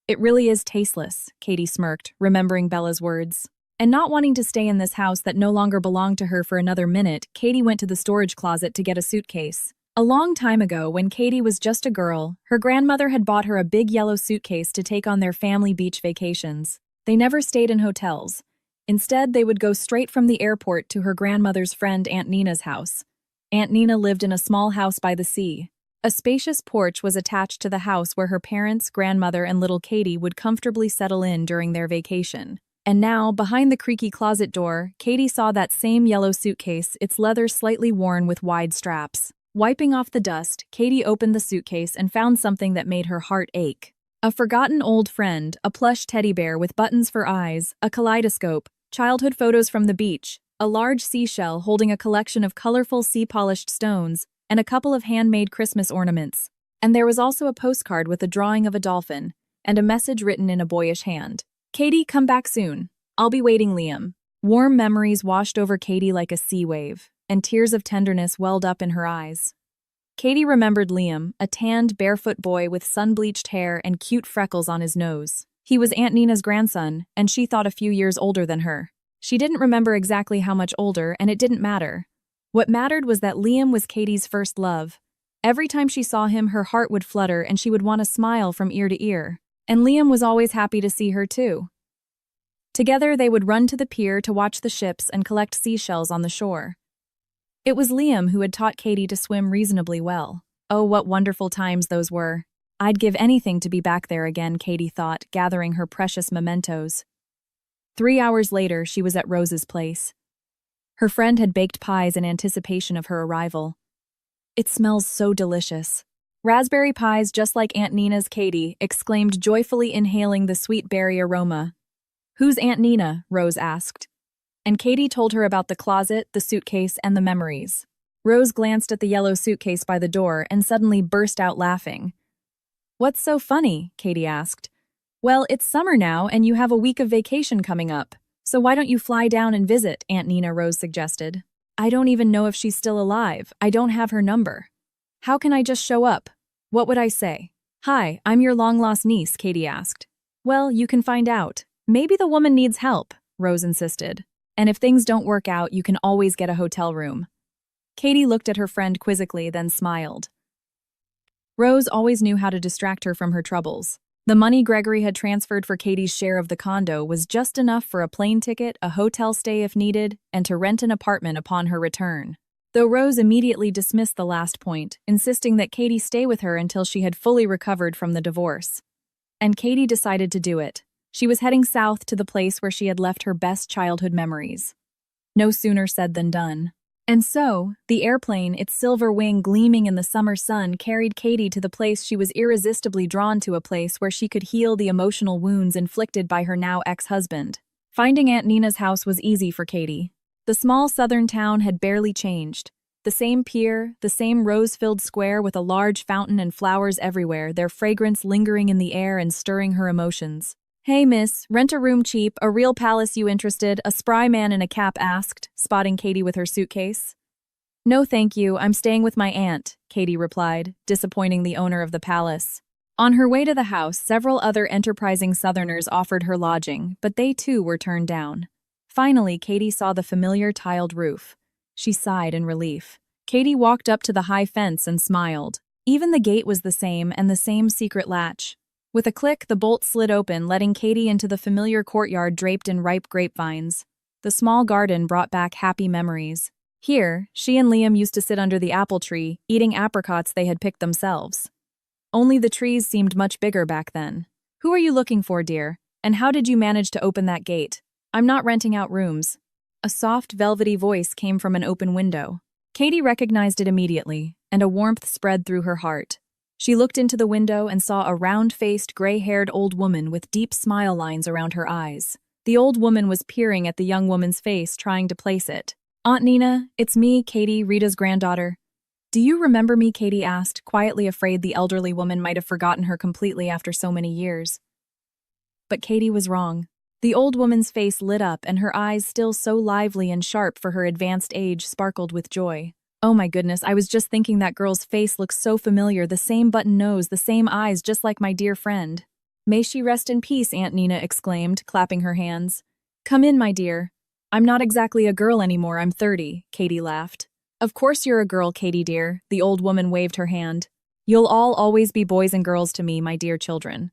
It really is tasteless, Katie smirked, remembering Bella's words. And not wanting to stay in this house that no longer belonged to her for another minute, Katie went to the storage closet to get a suitcase. A long time ago, when Katie was just a girl, her grandmother had bought her a big yellow suitcase to take on their family beach vacations. They never stayed in hotels. Instead, they would go straight from the airport to her grandmother's friend Aunt Nina's house. Aunt Nina lived in a small house by the sea. A spacious porch was attached to the house where her parents, grandmother, and little Katie would comfortably settle in during their vacation. And now, behind the creaky closet door, Katie saw that same yellow suitcase, its leather slightly worn with wide straps. Wiping off the dust, Katie opened the suitcase and found something that made her heart ache. A forgotten old friend, a plush teddy bear with buttons for eyes, a kaleidoscope, childhood photos from the beach, a large seashell holding a collection of colorful sea-polished stones, and a couple of handmade Christmas ornaments. And there was also a postcard with a drawing of a dolphin, and a message written in a boyish hand. Katie, come back soon. I'll be waiting, Liam. Warm memories washed over Katie like a sea wave, and tears of tenderness welled up in her eyes. Katie remembered Liam, a tanned, barefoot boy with sun-bleached hair and cute freckles on his nose. He was Aunt Nina's grandson, and she thought a few years older than her. She didn't remember exactly how much older, and it didn't matter. What mattered was that Liam was Katie's first love. Every time she saw him, her heart would flutter and she would want to smile from ear to ear. And Liam was always happy to see her too. Together, they would run to the pier to watch the ships and collect seashells on the shore. It was Liam who had taught Katie to swim reasonably well. Oh, what wonderful times those were. I'd give anything to be back there again, Katie thought, gathering her precious mementos. 3 hours later, she was at Rose's place. Her friend had baked pies in anticipation of her arrival. It smells so delicious. Raspberry pies just like Aunt Nina's, Katie exclaimed, joyfully inhaling the sweet berry aroma. Who's Aunt Nina? Rose asked. And Katie told her about the closet, the suitcase, and the memories. Rose glanced at the yellow suitcase by the door and suddenly burst out laughing. What's so funny? Katie asked. Well, it's summer now and you have a week of vacation coming up. So why don't you fly down and visit? Aunt Nina, Rose suggested. I don't even know if she's still alive. I don't have her number. How can I just show up? What would I say? Hi, I'm your long-lost niece, Katie asked. Well, you can find out. Maybe the woman needs help, Rose insisted. And if things don't work out, you can always get a hotel room. Katie looked at her friend quizzically, then smiled. Rose always knew how to distract her from her troubles. The money Gregory had transferred for Katie's share of the condo was just enough for a plane ticket, a hotel stay if needed, and to rent an apartment upon her return. Though Rose immediately dismissed the last point, insisting that Katie stay with her until she had fully recovered from the divorce. And Katie decided to do it. She was heading south to the place where she had left her best childhood memories. No sooner said than done. And so, the airplane, its silver wing gleaming in the summer sun, carried Katie to the place she was irresistibly drawn to, a place where she could heal the emotional wounds inflicted by her now ex-husband. Finding Aunt Nina's house was easy for Katie. The small southern town had barely changed. The same pier, the same rose-filled square with a large fountain and flowers everywhere, their fragrance lingering in the air and stirring her emotions. Hey miss, rent a room cheap, a real palace you interested? A spry man in a cap asked, spotting Katie with her suitcase. No thank you, I'm staying with my aunt, Katie replied, disappointing the owner of the palace. On her way to the house, several other enterprising Southerners offered her lodging, but they too were turned down. Finally, Katie saw the familiar tiled roof. She sighed in relief. Katie walked up to the high fence and smiled. Even the gate was the same and the same secret latch. With a click, the bolt slid open, letting Katie into the familiar courtyard draped in ripe grapevines. The small garden brought back happy memories. Here, she and Liam used to sit under the apple tree, eating apricots they had picked themselves. Only the trees seemed much bigger back then. Who are you looking for, dear? And how did you manage to open that gate? I'm not renting out rooms. A soft, velvety voice came from an open window. Katie recognized it immediately, and a warmth spread through her heart. She looked into the window and saw a round-faced, gray-haired old woman with deep smile lines around her eyes. The old woman was peering at the young woman's face, trying to place it. Aunt Nina, it's me, Katie, Rita's granddaughter. Do you remember me? Katie asked, quietly afraid the elderly woman might have forgotten her completely after so many years. But Katie was wrong. The old woman's face lit up, and her eyes, still so lively and sharp for her advanced age, sparkled with joy. Oh my goodness, I was just thinking that girl's face looks so familiar, the same button nose, the same eyes, just like my dear friend. May she rest in peace, Aunt Nina exclaimed, clapping her hands. Come in, my dear. I'm not exactly a girl anymore, I'm 30, Katie laughed. Of course you're a girl, Katie dear, the old woman waved her hand. You'll all always be boys and girls to me, my dear children.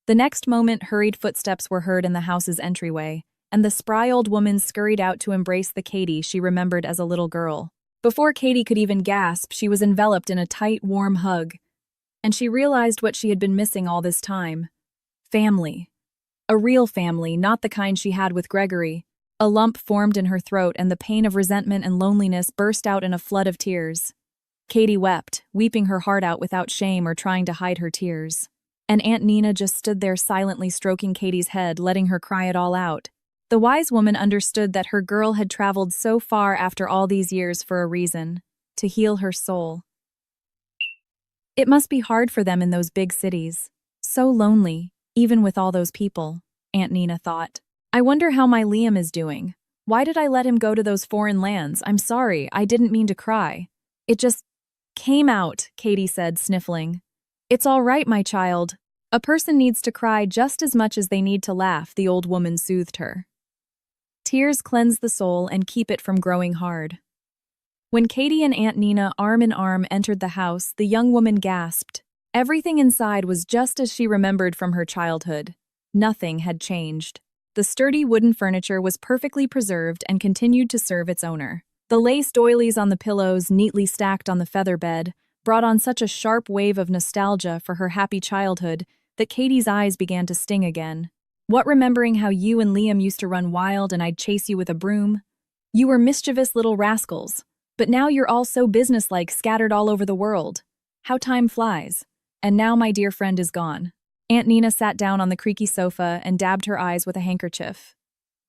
The next moment, hurried footsteps were heard in the house's entryway, and the spry old woman scurried out to embrace the Katie she remembered as a little girl. Before Katie could even gasp, she was enveloped in a tight, warm hug, and she realized what she had been missing all this time. Family. A real family, not the kind she had with Gregory. A lump formed in her throat, and the pain of resentment and loneliness burst out in a flood of tears. Katie wept, weeping her heart out without shame or trying to hide her tears. And Aunt Nina just stood there silently stroking Katie's head, letting her cry it all out. The wise woman understood that her girl had traveled so far after all these years for a reason, to heal her soul. It must be hard for them in those big cities. So lonely, even with all those people, Aunt Nina thought. I wonder how my Liam is doing. Why did I let him go to those foreign lands? I'm sorry, I didn't mean to cry. It just came out, Katie said, sniffling. It's all right, my child. A person needs to cry just as much as they need to laugh, the old woman soothed her. Tears cleanse the soul and keep it from growing hard. When Katie and Aunt Nina, arm in arm, entered the house, the young woman gasped. Everything inside was just as she remembered from her childhood. Nothing had changed. The sturdy wooden furniture was perfectly preserved and continued to serve its owner. The lace doilies on the pillows, neatly stacked on the feather bed, brought on such a sharp wave of nostalgia for her happy childhood that Katie's eyes began to sting again. What, remembering how you and Liam used to run wild and I'd chase you with a broom? You were mischievous little rascals, but now you're all so businesslike, scattered all over the world. How time flies. And now my dear friend is gone. Aunt Nina sat down on the creaky sofa and dabbed her eyes with a handkerchief.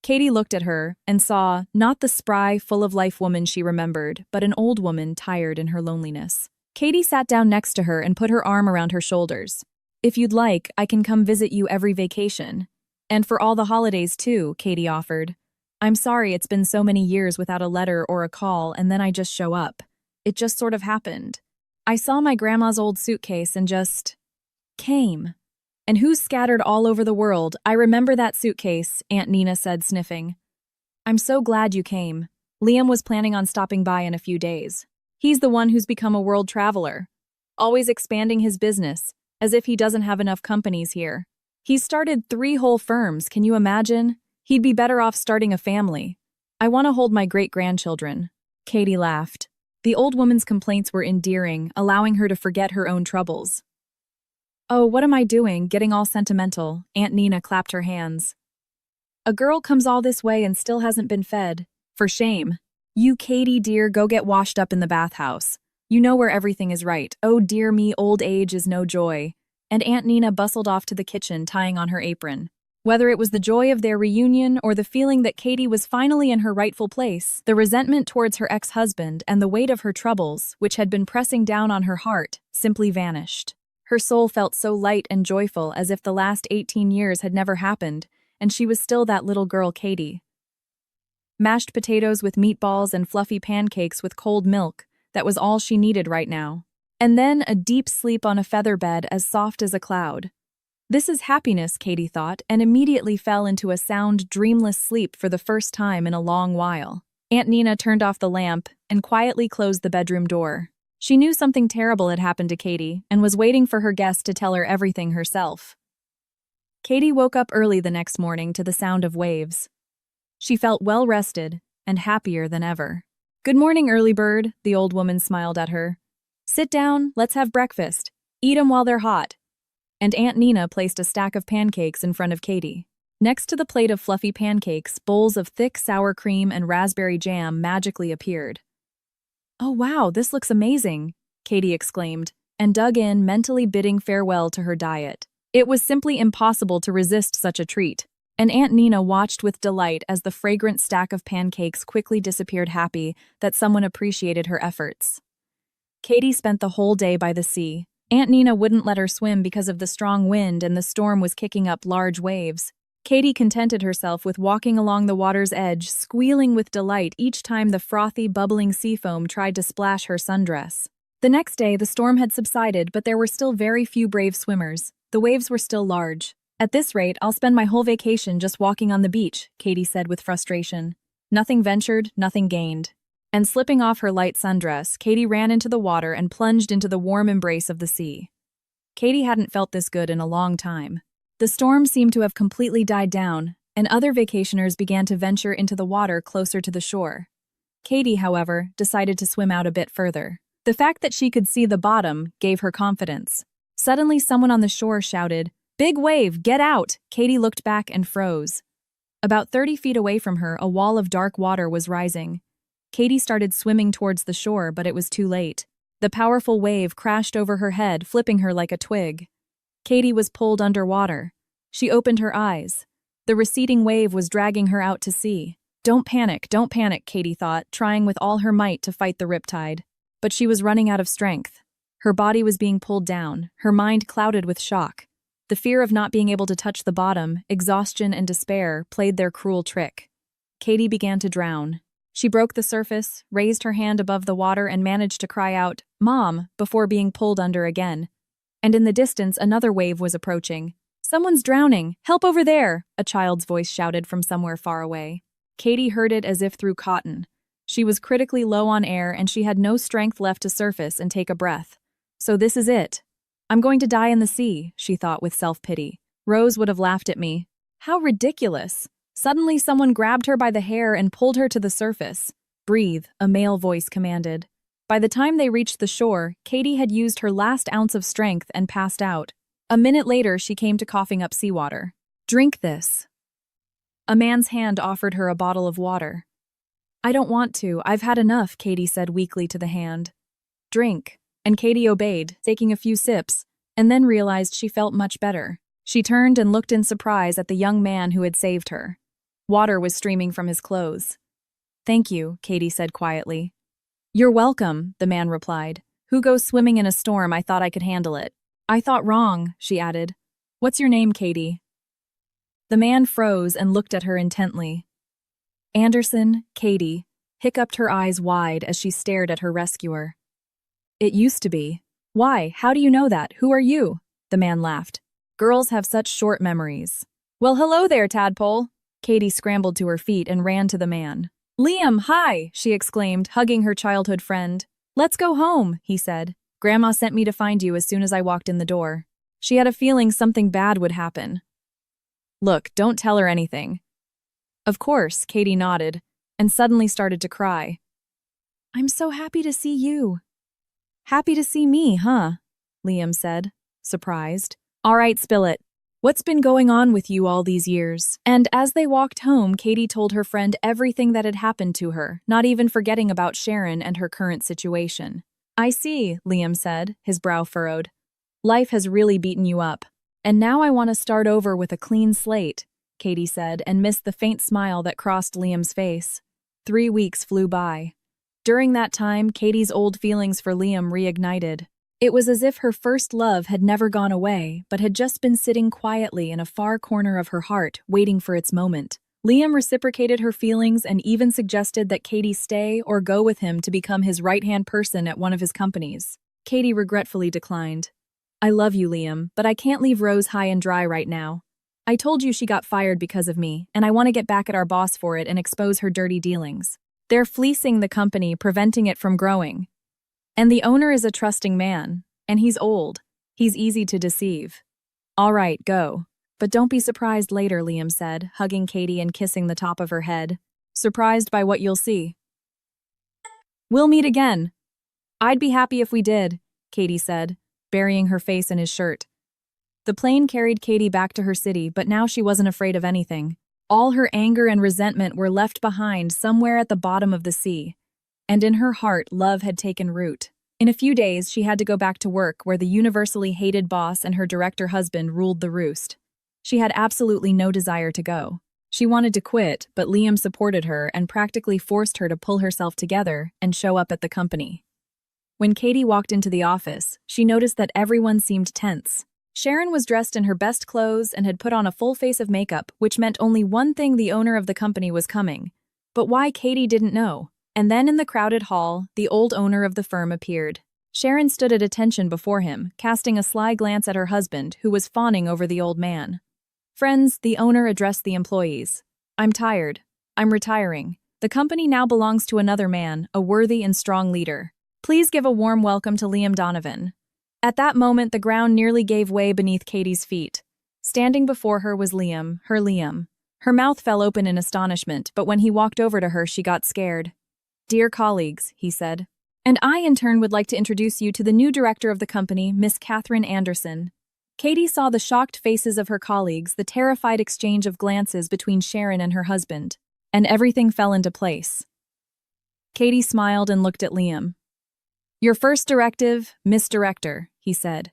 Katie looked at her and saw not the spry, full-of-life woman she remembered, but an old woman tired in her loneliness. Katie sat down next to her and put her arm around her shoulders. If you'd like, I can come visit you every vacation. And for all the holidays, too, Katie offered. I'm sorry it's been so many years without a letter or a call, and then I just show up. It just sort of happened. I saw my grandma's old suitcase and just came. And who's scattered all over the world? I remember that suitcase, Aunt Nina said, sniffing. I'm so glad you came. Liam was planning on stopping by in a few days. He's the one who's become a world traveler, always expanding his business, as if he doesn't have enough companies here. He's started 3 whole firms, can you imagine? He'd be better off starting a family. I want to hold my great-grandchildren. Katie laughed. The old woman's complaints were endearing, allowing her to forget her own troubles. Oh, what am I doing, getting all sentimental? Aunt Nina clapped her hands. A girl comes all this way and still hasn't been fed. For shame. You, Katie, dear, go get washed up in the bathhouse. You know where everything is right. Oh, dear me, old age is no joy. And Aunt Nina bustled off to the kitchen, tying on her apron. Whether it was the joy of their reunion or the feeling that Katie was finally in her rightful place, the resentment towards her ex-husband and the weight of her troubles, which had been pressing down on her heart, simply vanished. Her soul felt so light and joyful as if the last 18 years had never happened, and she was still that little girl Katie. Mashed potatoes with meatballs and fluffy pancakes with cold milk, that was all she needed right now. And then a deep sleep on a feather bed as soft as a cloud. This is happiness, Katie thought, and immediately fell into a sound, dreamless sleep for the first time in a long while. Aunt Nina turned off the lamp and quietly closed the bedroom door. She knew something terrible had happened to Katie and was waiting for her guest to tell her everything herself. Katie woke up early the next morning to the sound of waves. She felt well-rested and happier than ever. Good morning, early bird, the old woman smiled at her. Sit down, let's have breakfast. Eat 'em while they're hot. And Aunt Nina placed a stack of pancakes in front of Katie. Next to the plate of fluffy pancakes, bowls of thick sour cream and raspberry jam magically appeared. Oh wow, this looks amazing, Katie exclaimed, and dug in, mentally bidding farewell to her diet. It was simply impossible to resist such a treat, and Aunt Nina watched with delight as the fragrant stack of pancakes quickly disappeared, happy that someone appreciated her efforts. Katie spent the whole day by the sea. Aunt Nina wouldn't let her swim because of the strong wind and the storm was kicking up large waves. Katie contented herself with walking along the water's edge, squealing with delight each time the frothy, bubbling seafoam tried to splash her sundress. The next day, the storm had subsided, but there were still very few brave swimmers. The waves were still large. At this rate, I'll spend my whole vacation just walking on the beach, Katie said with frustration. Nothing ventured, nothing gained. And slipping off her light sundress, Katie ran into the water and plunged into the warm embrace of the sea. Katie hadn't felt this good in a long time. The storm seemed to have completely died down, and other vacationers began to venture into the water closer to the shore. Katie, however, decided to swim out a bit further. The fact that she could see the bottom gave her confidence. Suddenly, someone on the shore shouted, "Big wave, get out!" Katie looked back and froze. About 30 feet away from her, a wall of dark water was rising. Katie started swimming towards the shore, but it was too late. The powerful wave crashed over her head, flipping her like a twig. Katie was pulled underwater. She opened her eyes. The receding wave was dragging her out to sea. Don't panic, Katie thought, trying with all her might to fight the riptide. But she was running out of strength. Her body was being pulled down, her mind clouded with shock. The fear of not being able to touch the bottom, exhaustion and despair played their cruel trick. Katie began to drown. She broke the surface, raised her hand above the water and managed to cry out, "Mom," before being pulled under again. And in the distance, another wave was approaching. "Someone's drowning! Help over there!" a child's voice shouted from somewhere far away. Katie heard it as if through cotton. She was critically low on air and she had no strength left to surface and take a breath. So this is it. I'm going to die in the sea, she thought with self-pity. Rose would have laughed at me. How ridiculous! Suddenly someone grabbed her by the hair and pulled her to the surface. "Breathe," a male voice commanded. By the time they reached the shore, Katie had used her last ounce of strength and passed out. A minute later, she came to coughing up seawater. "Drink this." A man's hand offered her a bottle of water. "I don't want to, I've had enough," Katie said weakly to the hand. "Drink." And Katie obeyed, taking a few sips, and then realized she felt much better. She turned and looked in surprise at the young man who had saved her. Water was streaming from his clothes. "Thank you," Katie said quietly. "You're welcome," the man replied. "Who goes swimming in a storm? I thought I could handle it." "I thought wrong," she added. "What's your name, Katie?" The man froze and looked at her intently. "Anderson, Katie," hiccuped her eyes wide as she stared at her rescuer. "It used to be." "Why? How do you know that? Who are you?" The man laughed. "Girls have such short memories." "Well, hello there, tadpole." Katie scrambled to her feet and ran to the man. "Liam, hi!" she exclaimed, hugging her childhood friend. "Let's go home," he said. "Grandma sent me to find you as soon as I walked in the door. She had a feeling something bad would happen." "Look, don't tell her anything." "Of course," Katie nodded, and suddenly started to cry. "I'm so happy to see you." "Happy to see me, huh?" Liam said, surprised. "All right, spill it. What's been going on with you all these years?" And as they walked home, Katie told her friend everything that had happened to her, not even forgetting about Sharon and her current situation. "I see," Liam said, his brow furrowed. "Life has really beaten you up. And now I want to start over with a clean slate," Katie said, and missed the faint smile that crossed Liam's face. 3 weeks flew by. During that time, Katie's old feelings for Liam reignited. It was as if her first love had never gone away, but had just been sitting quietly in a far corner of her heart, waiting for its moment. Liam reciprocated her feelings and even suggested that Katie stay or go with him to become his right-hand person at one of his companies. Katie regretfully declined. "I love you, Liam, but I can't leave Rose high and dry right now. I told you she got fired because of me, and I want to get back at our boss for it and expose her dirty dealings. They're fleecing the company, preventing it from growing. And the owner is a trusting man, and he's old. He's easy to deceive." "All right, go. But don't be surprised later," Liam said, hugging Katie and kissing the top of her head. "Surprised by what you'll see." "We'll meet again." "I'd be happy if we did," Katie said, burying her face in his shirt. The plane carried Katie back to her city, but now she wasn't afraid of anything. All her anger and resentment were left behind somewhere at the bottom of the sea, and in her heart love had taken root. In a few days, she had to go back to work where the universally hated boss and her director husband ruled the roost. She had absolutely no desire to go. She wanted to quit, but Liam supported her and practically forced her to pull herself together and show up at the company. When Katie walked into the office, she noticed that everyone seemed tense. Sharon was dressed in her best clothes and had put on a full face of makeup, which meant only one thing: the owner of the company was coming. But why, Katie didn't know. And then in the crowded hall, the old owner of the firm appeared. Sharon stood at attention before him, casting a sly glance at her husband, who was fawning over the old man. "Friends," the owner addressed the employees. "I'm tired. I'm retiring. The company now belongs to another man, a worthy and strong leader. Please give a warm welcome to Liam Donovan." At that moment, the ground nearly gave way beneath Katie's feet. Standing before her was Liam, her Liam. Her mouth fell open in astonishment, but when he walked over to her, she got scared. "Dear colleagues," he said, "and I in turn would like to introduce you to the new director of the company, Miss Catherine Anderson." Katie saw the shocked faces of her colleagues, the terrified exchange of glances between Sharon and her husband, and everything fell into place. Katie smiled and looked at Liam. "Your first directive, Miss Director," he said.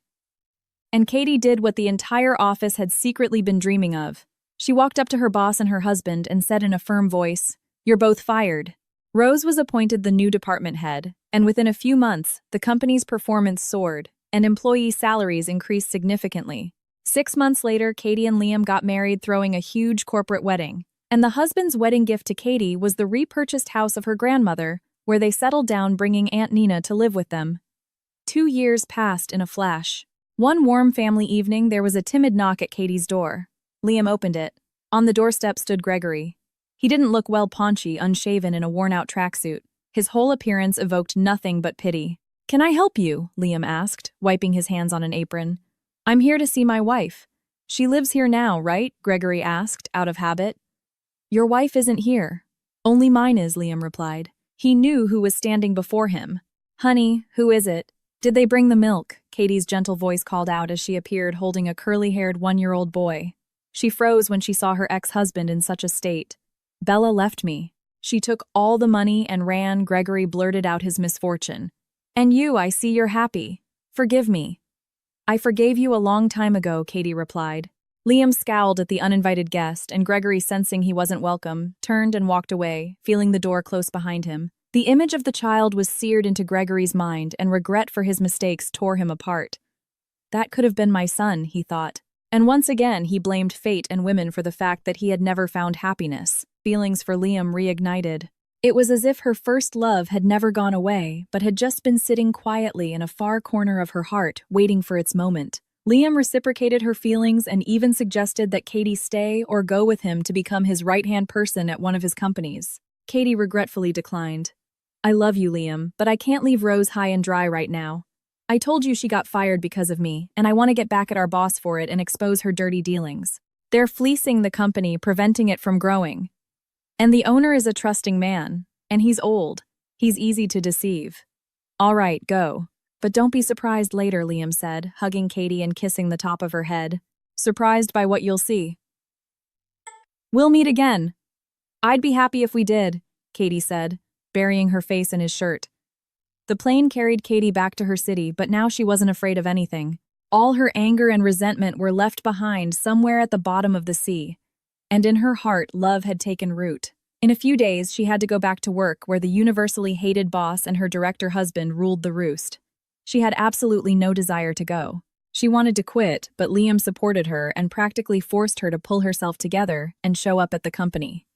And Katie did what the entire office had secretly been dreaming of. She walked up to her boss and her husband and said in a firm voice, "You're both fired." Rose was appointed the new department head, and within a few months, the company's performance soared, and employee salaries increased significantly. 6 months later, Katie and Liam got married, throwing a huge corporate wedding. And the husband's wedding gift to Katie was the repurchased house of her grandmother, where they settled down, bringing Aunt Nina to live with them. 2 years passed in a flash. One warm family evening, there was a timid knock at Katie's door. Liam opened it. On the doorstep stood Gregory. He didn't look well, paunchy, unshaven, in a worn-out tracksuit. His whole appearance evoked nothing but pity. "Can I help you?" Liam asked, wiping his hands on an apron. "I'm here to see my wife." "She lives here now, right?" Gregory asked, out of habit. "Your wife isn't here." "Only mine is," Liam replied. He knew who was standing before him. Honey, who is it? Did they bring the milk? Katie's gentle voice called out as she appeared holding a curly-haired one-year-old boy. She froze when she saw her ex-husband in such a state. Bella left me. She took all the money and ran. Gregory blurted out his misfortune. And you, I see you're happy. Forgive me. I forgave you a long time ago, Katie replied. Liam scowled at the uninvited guest, and Gregory, sensing he wasn't welcome, turned and walked away, feeling the door close behind him. The image of the child was seared into Gregory's mind, and regret for his mistakes tore him apart. That could have been my son, he thought. And once again, he blamed fate and women for the fact that he had never found happiness. Feelings for Liam reignited. It was as if her first love had never gone away, but had just been sitting quietly in a far corner of her heart, waiting for its moment. Liam reciprocated her feelings and even suggested that Katie stay or go with him to become his right-hand person at one of his companies. Katie regretfully declined. I love you, Liam, but I can't leave Rose high and dry right now. I told you she got fired because of me, and I want to get back at our boss for it and expose her dirty dealings. They're fleecing the company, preventing it from growing. And the owner is a trusting man, and he's old. He's easy to deceive. All right, go. But don't be surprised later, Liam said, hugging Katie and kissing the top of her head. Surprised by what you'll see. We'll meet again. I'd be happy if we did, Katie said, burying her face in his shirt. The plane carried Katie back to her city, but now she wasn't afraid of anything. All her anger and resentment were left behind somewhere at the bottom of the sea. And in her heart, love had taken root. In a few days, she had to go back to work where the universally hated boss and her director husband ruled the roost. She had absolutely no desire to go. She wanted to quit, but Liam supported her and practically forced her to pull herself together and show up at the company.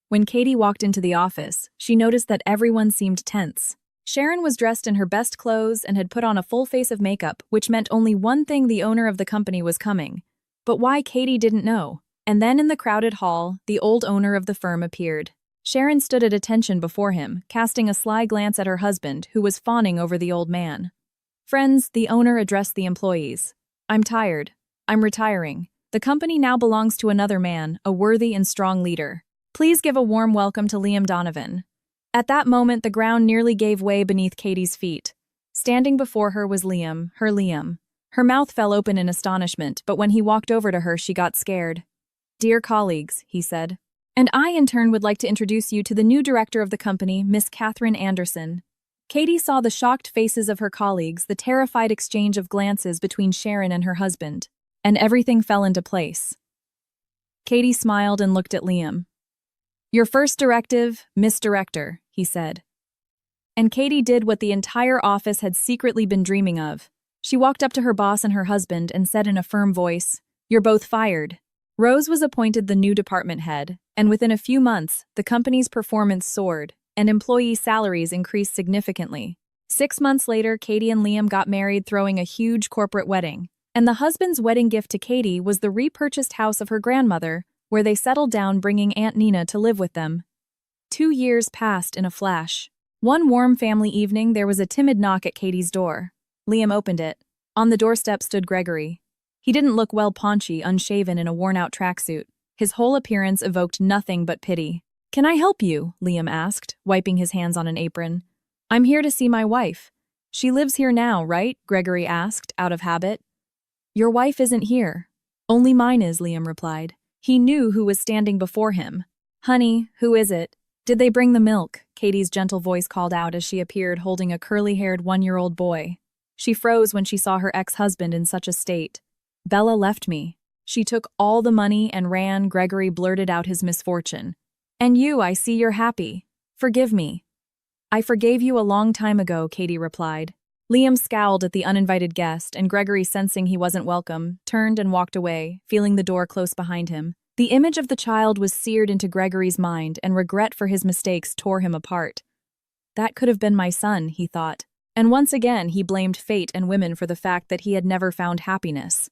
When Katie walked into the office, she noticed that everyone seemed tense. Sharon was dressed in her best clothes and had put on a full face of makeup, which meant only one thing: the owner of the company was coming. But why, Katie didn't know. And then in the crowded hall, the old owner of the firm appeared. Sharon stood at attention before him, casting a sly glance at her husband, who was fawning over the old man. Friends, the owner addressed the employees. I'm tired. I'm retiring. The company now belongs to another man, a worthy and strong leader. Please give a warm welcome to Liam Donovan. At that moment, the ground nearly gave way beneath Katie's feet. Standing before her was Liam, her Liam. Her mouth fell open in astonishment, but when he walked over to her, she got scared. Dear colleagues, he said. And I, in turn, would like to introduce you to the new director of the company, Miss Catherine Anderson. Katie saw the shocked faces of her colleagues, the terrified exchange of glances between Sharon and her husband, and everything fell into place. Katie smiled and looked at Liam. Your first directive, Miss Director, he said. And Katie did what the entire office had secretly been dreaming of. She walked up to her boss and her husband and said in a firm voice, You're both fired. Rose was appointed the new department head, and within a few months, the company's performance soared, and employee salaries increased significantly. 6 months later, Katie and Liam got married, throwing a huge corporate wedding. And the husband's wedding gift to Katie was the repurchased house of her grandmother, where they settled down, bringing Aunt Nina to live with them. 2 years passed in a flash. One warm family evening, there was a timid knock at Katie's door. Liam opened it. On the doorstep stood Gregory. He didn't look well, paunchy, unshaven, in a worn-out tracksuit. His whole appearance evoked nothing but pity. Can I help you? Liam asked, wiping his hands on an apron. I'm here to see my wife. She lives here now, right? Gregory asked, out of habit. Your wife isn't here. Only mine is, Liam replied. He knew who was standing before him. Honey, who is it? Did they bring the milk? Katie's gentle voice called out as she appeared holding a curly-haired one-year-old boy. She froze when she saw her ex-husband in such a state. Bella left me. She took all the money and ran. Gregory blurted out his misfortune. And you, I see you're happy. Forgive me. I forgave you a long time ago, Katie replied. Liam scowled at the uninvited guest, and Gregory, sensing he wasn't welcome, turned and walked away, feeling the door close behind him. The image of the child was seared into Gregory's mind, and regret for his mistakes tore him apart. That could have been my son, he thought. And once again, he blamed fate and women for the fact that he had never found happiness.